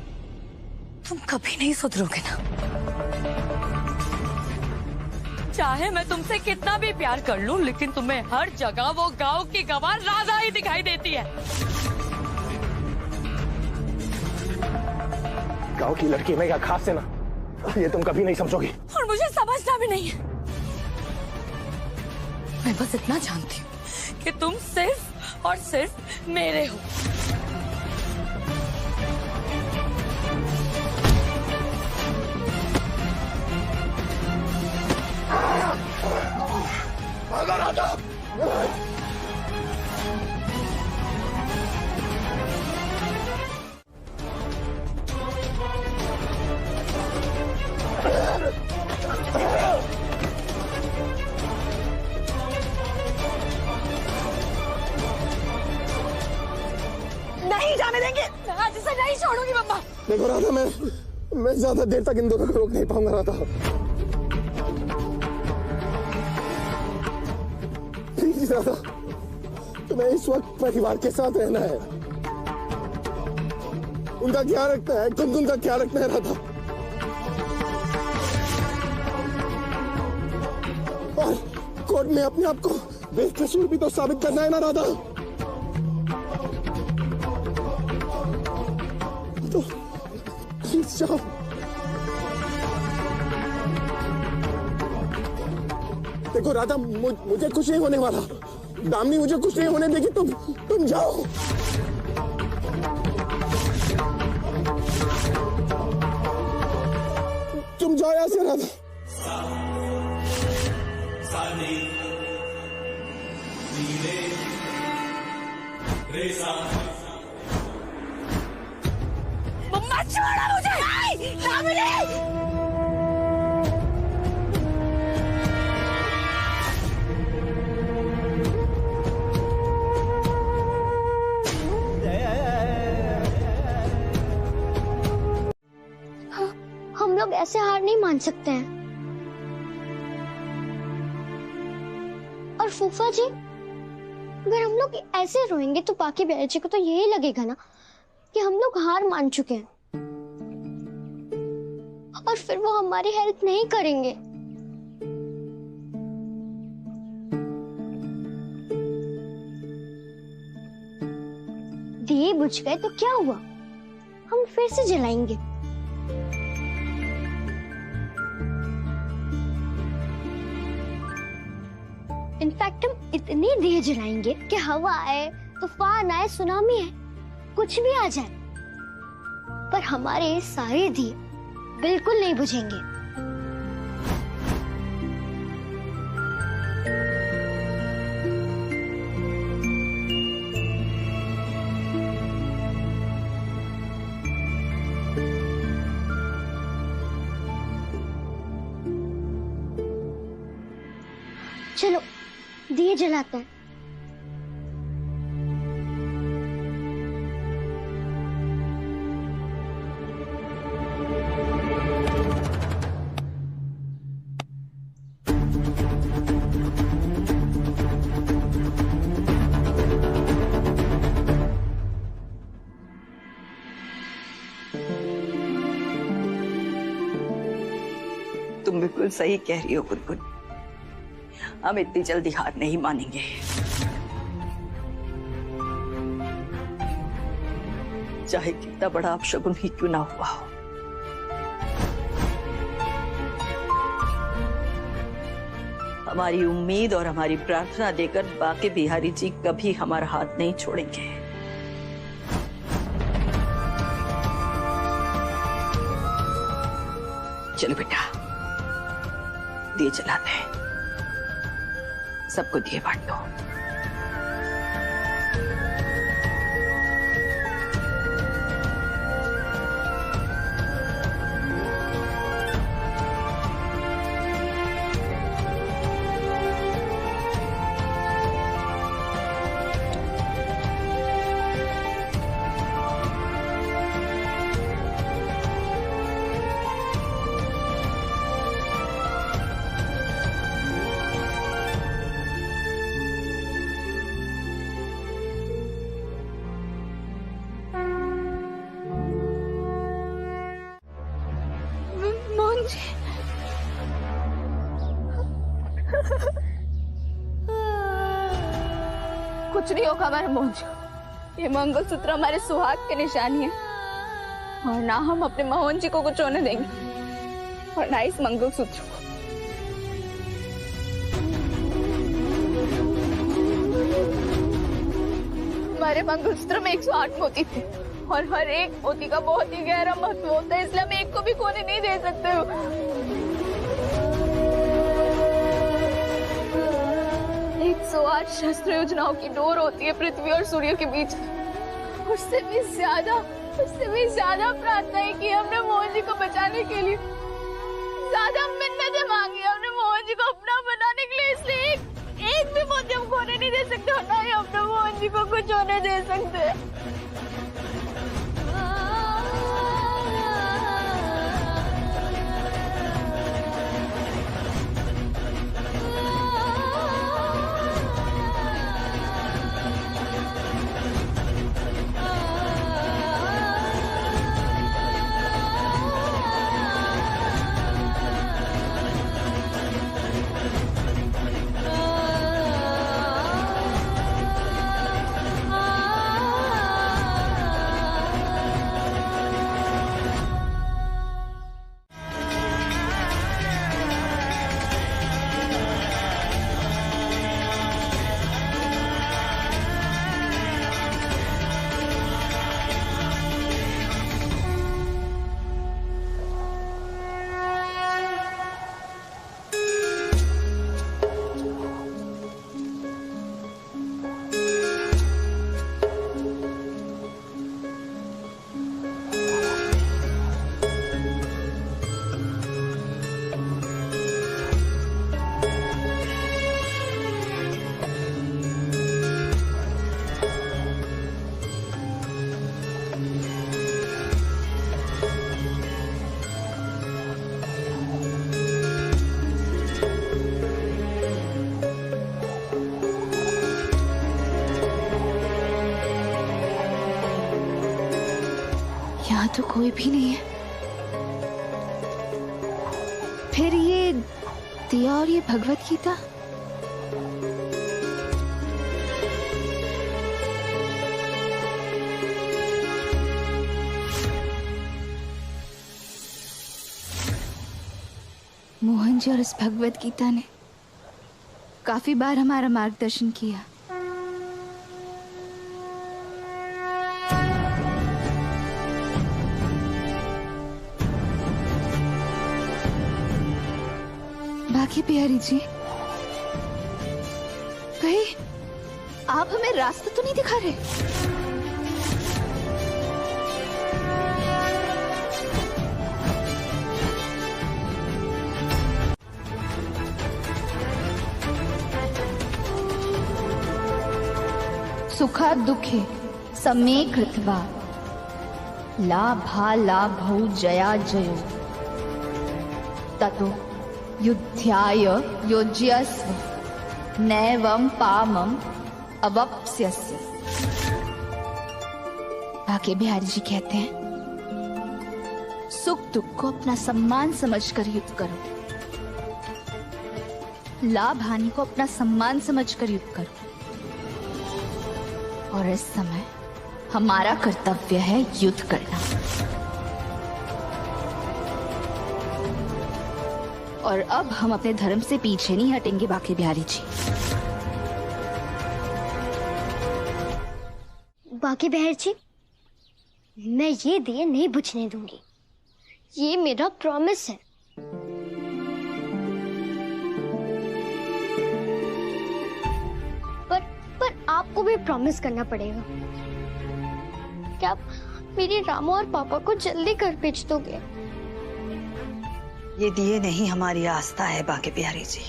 तुम कभी नहीं सुधरोगे ना। चाहे मैं तुमसे कितना भी प्यार कर लूं, लेकिन तुम्हें हर जगह वो गांव की गवार राधा ही दिखाई देती है। गांव की लड़की में क्या खास है ना, ये तुम कभी नहीं समझोगी। और मुझे समझना भी नहीं है। मैं बस इतना जानती हूँ कि तुम सिर्फ और सिर्फ मेरे हो। राधा। जाने देंगे। मैं आज इसे नहीं छोड़ूंगी मम्मा। देखो राधा, मैं ज्यादा देर तक इन दोनों को रोक नहीं पाऊंगा राधा। प्लीज राधा, तुम्हें इस वक्त परिवार के साथ रहना है, उनका ख्याल रखना है, खुद उनका ख्याल रखना है राधा। और कोर्ट में अपने आप को बेकसूर भी तो साबित करना है ना राधा। तो प्लीज जाओ। देखो राधा, मुझे कुछ नहीं होने वाला, दामिनी मुझे कुछ नहीं होने देगी, तुम जाओ। तुम जाओ यहाँ से राधा। मम्मा छोड़ो मुझे। दामिनी। हम लोग ऐसे हार नहीं मान सकते हैं। और फूफा जी, अगर हम लोग ऐसे रोएंगे तो बाकी बहन जी को तो यही लगेगा ना कि हम लोग हार मान चुके हैं, और फिर वो हमारी हेल्प नहीं करेंगे। दिए बुझ गए तो क्या हुआ, हम फिर से जलाएंगे। इनफैक्ट हम इतने दिए जलाएंगे कि हवा आए, तूफान आए, सुनामी आए, कुछ भी आ जाए, पर हमारे सारे दिए बिल्कुल नहीं बुझेंगे। चलो दिए जलाते हैं। तुम बिल्कुल सही कह रही हो गुनगुन, हम इतनी जल्दी हार नहीं मानेंगे। चाहे कितना बड़ा अपशगुन ही क्यों ना हुआ हो। हमारी उम्मीद और हमारी प्रार्थना देकर बाकी बिहारी जी कभी हमारा हाथ नहीं छोड़ेंगे। चलो बेटा, दिए जलाते हैं, सबको दिए बांट दो। कुछ नहीं होगा हमारे मोहन, ये मंगलसूत्र हमारे सुहाग की निशानी है, और ना हम अपने मोहन जी को कुछ होने देंगे, और ना इस मंगलसूत्र को। हमारे मंगलसूत्र में 108 मोती थे, और हर एक मोती का बहुत ही गहरा महत्व होता है, इसलिए हम एक को भी खोने नहीं दे सकते हो। 108 शस्त्र योजनाओं की डोर होती है पृथ्वी और सूर्य के बीच। उससे भी ज्यादा प्रार्थना है कि हमने मोहन जी को बचाने के लिए ज्यादा मिन्नतें मांगी, हमने मोहन जी को अपना बनाने के लिए, इसलिए एक भी मोती हम खोने नहीं दे सकते, और ना ही अपने मोहन जी को कुछ होने दे सकते। यहाँ तो कोई भी नहीं है। फिर ये दिया और ये भगवत गीता। मोहन जी और इस भगवत गीता ने काफी बार हमारा मार्गदर्शन किया। बाकी प्यारी जी, कहीं आप हमें रास्ता तो नहीं दिखा रहे? सुखा दुखे समे कृत्वा लाभा लाभौ जया जयो ततो युद्धाय योज्यस्व नैवं पामं अवप्स्यसि। भाग्य बिहारी जी कहते हैं, सुख दुख को अपना सम्मान समझकर युद्ध करो, लाभ हानि को अपना सम्मान समझकर युद्ध करो। और इस समय हमारा कर्तव्य है युद्ध करना। और अब हम अपने धर्म से पीछे नहीं हटेंगे बाकी बिहारी जी। बाकी बिहारी जी, मैं ये दिए नहीं बुझने दूंगी, ये मेरा प्रॉमिस है। पर आपको भी प्रॉमिस करना पड़ेगा। क्या आप मेरे रामू और पापा को जल्दी घर भेज दोगे? ये दिए नहीं हमारी आस्था है बाकी बिहारी जी,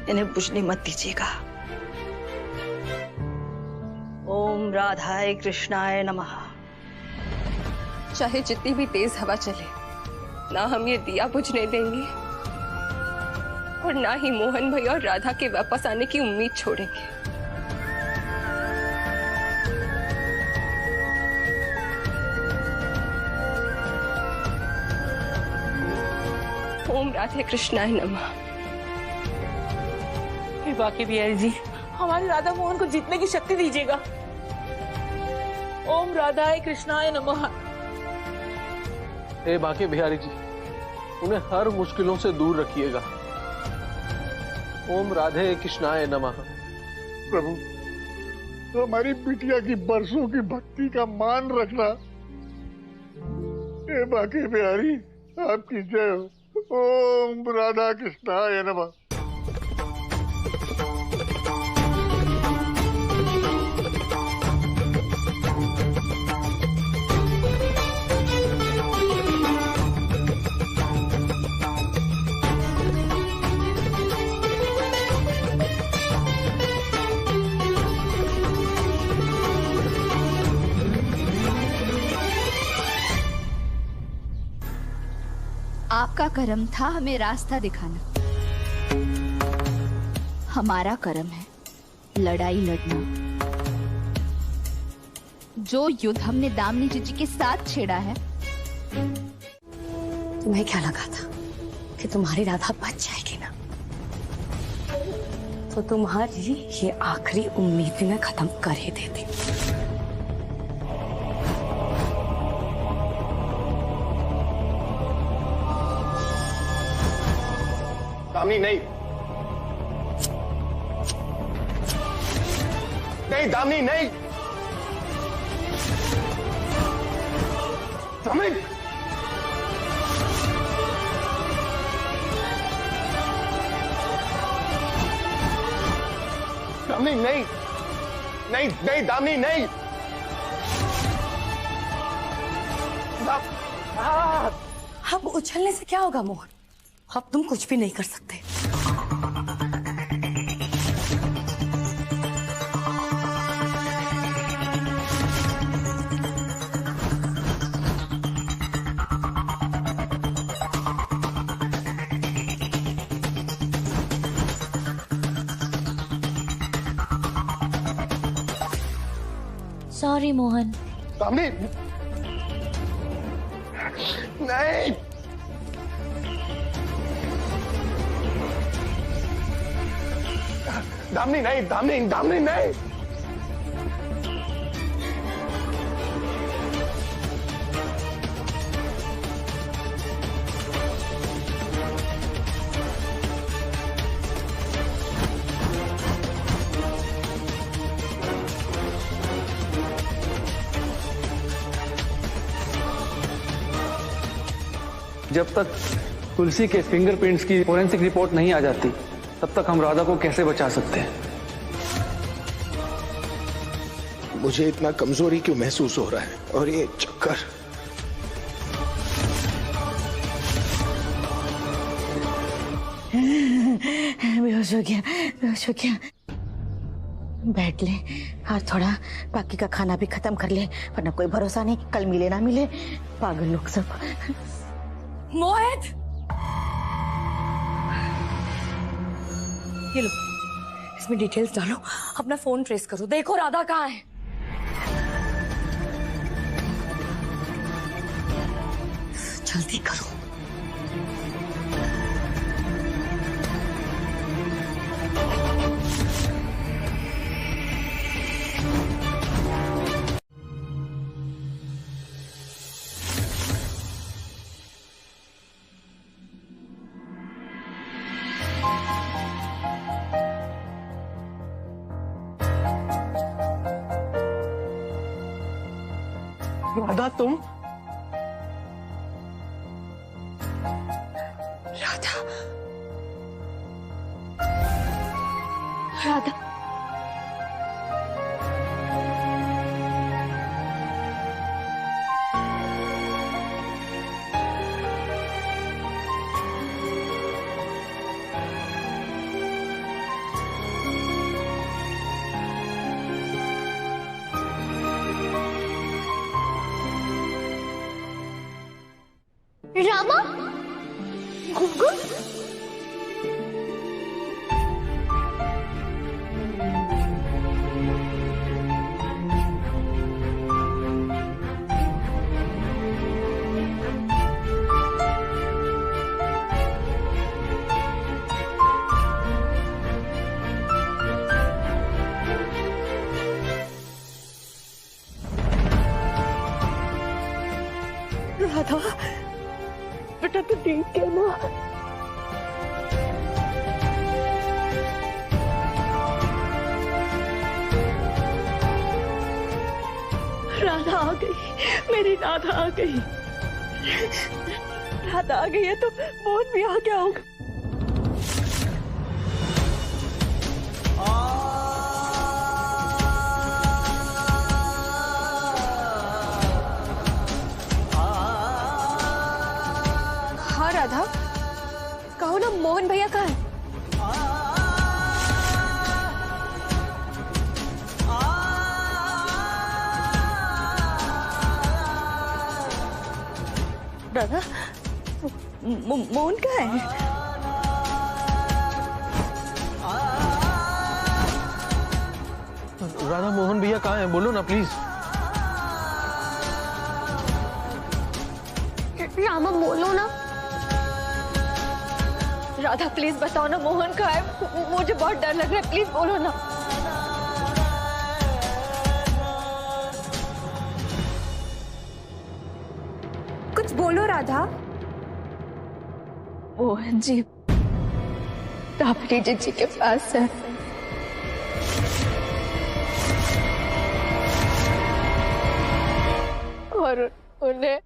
इन्हें बुझने मत दीजिएगा। ओम राधाय कृष्णाय नमः। चाहे जितनी भी तेज हवा चले, ना हम ये दिया बुझने देंगे और ना ही मोहन भैया और राधा के वापस आने की उम्मीद छोड़ेंगे। ओम राधे कृष्णाय नमः। बाकी बिहारी जी, हमारे राधा मोहन को जीतने की शक्ति दीजिएगा। ओम राधाय कृष्णाय नमः। हे बाकी बिहारी जी, उन्हें हर मुश्किलों से दूर रखिएगा। ओम राधे कृष्णाय नमः। प्रभु, तो हमारी बिटिया की बरसों की भक्ति का मान रखना। हे बाकी बिहारी, आपकी जय हो। ओम राधा कृष्णाय नमः। आपका कर्म था हमें रास्ता दिखाना, हमारा कर्म है लड़ाई लड़ना। जो युद्ध हमने दामिनी जी के साथ छेड़ा है। तुम्हें क्या लगा था कि तुम्हारी राधा बच जाएगी ना? तो तुम्हारी ये आखिरी उम्मीद मैं खत्म कर ही देती। दामिनी नहीं, नहीं दामिनी नहीं, दामिनी, दामिनी नहीं, नहीं नहीं दामिनी नहीं। अब उछलने से क्या होगा मोहन? अब तुम कुछ भी नहीं कर सकते। सॉरी मोहन। दामिनी नहीं, दामिनी नहीं, दामिनी दामिनी नहीं। जब तक तुलसी के फिंगरप्रिंट्स की फोरेंसिक रिपोर्ट नहीं आ जाती तब तक हम राधा को कैसे बचा सकते हैं? मुझे इतना कमजोरी क्यों महसूस हो रहा है और ये चक्कर? बेहोश हो गया, बेहोश हो गया। बैठ ले और थोड़ा बाकी का खाना भी खत्म कर ले, वरना कोई भरोसा नहीं कल मिले ना मिले। पागल लोग सब। मोहित, ये लो, इसमें डिटेल्स डालो, अपना फोन ट्रेस करो, देखो राधा कहाँ है। जल्दी करो। राधा तुम? राधा, राधा, रामा, गुगु, राधा बेटा तो ठीक है ना? राधा आ गई, मेरी राधा आ गई। राधा आ गई है तो मोहन भी आ गया होगा। हाँ राधा, कहो ना मोहन भैया कहाँ है? राधा, मोहन कहाँ है? राधा, मोहन भैया कहाँ हैं? बोलो ना प्लीज। रामा बोलो ना। राधा प्लीज बताओ ना मोहन कहाँ है, मुझे बहुत डर लग रहा है, प्लीज बोलो ना। कुछ बोलो राधा। मोहन जी राबड़ी जी के पास है। और उन्हें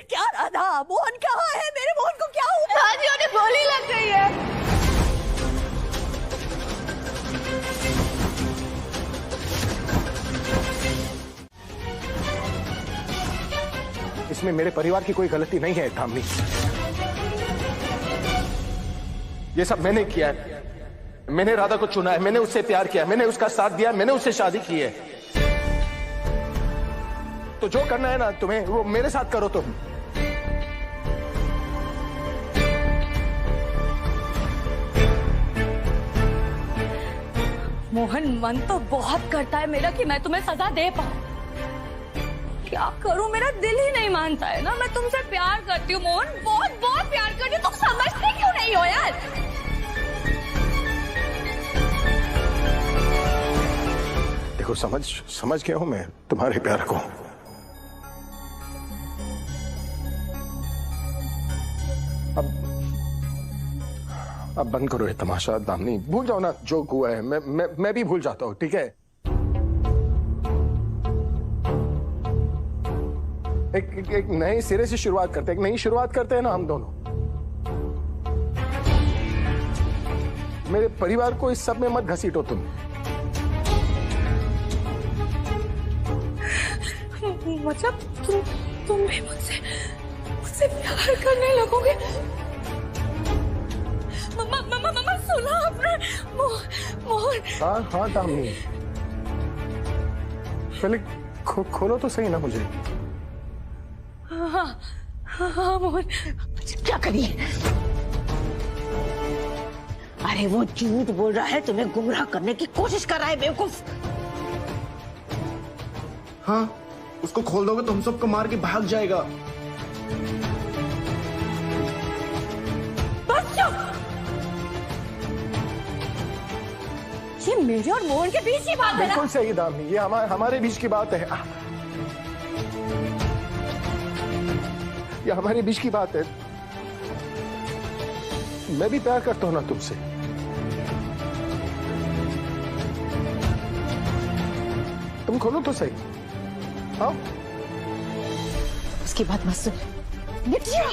क्या? राधा, मोहन कहाँ है? मेरे मोहन को क्या हुआ? दादी उन्हें गोली लग गई है। इसमें मेरे परिवार की कोई गलती नहीं है धामनी। ये सब मैंने किया है। मैंने राधा को चुना है, मैंने उससे प्यार किया, मैंने उसका साथ दिया, मैंने उससे शादी की है। तो जो करना है ना तुम्हें, वो मेरे साथ करो तुम। मोहन, मन तो बहुत करता है मेरा कि मैं तुम्हें सजा दे पाऊं। क्या करूं, मेरा दिल ही नहीं मानता है ना। मैं तुमसे प्यार करती हूँ मोहन, बहुत बहुत प्यार करती हूँ। तुम समझते क्यों नहीं हो यार? देखो, समझ गया हूं मैं तुम्हारे प्यार को। अब बंद करो ये तमाशा दामिनी, भूल जाओ ना जो हुआ है। मैं भी भूल जाता हूँ, ठीक है? एक नए सिरे से शुरुआत करते हैं, एक नई शुरुआत करते हैं ना हम दोनों। मेरे परिवार को इस सब में मत घसीटो तुम। मतलब तुम भी मुझसे प्यार करने लगोगे? मम्मा सुना आपने? मोहन। हाँ दामिनी, पहले खोलो तो सही ना मुझे। हाँ मोहन। क्या करिए? अरे वो झूठ बोल रहा है, तुम्हें गुमराह करने की कोशिश कर रहा है, बेवकूफ। हाँ, उसको खोल दोगे तो हम सबको मार के भाग जाएगा। ये मेरे और मोहन के बीच की बात है ना? बिल्कुल सही दामिनी, ये हमारे बीच की बात है। ये हमारे बीच की बात है। मैं भी प्यार करता हूं ना तुमसे। तुम खोलो तो सही। हाँ, उसकी बात मत सुन। बिटिया,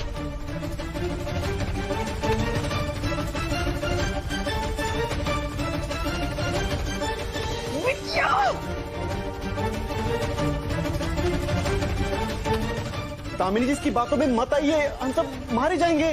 दामिनी जी, इसकी बातों में मत आइए, हम सब मारे जाएंगे।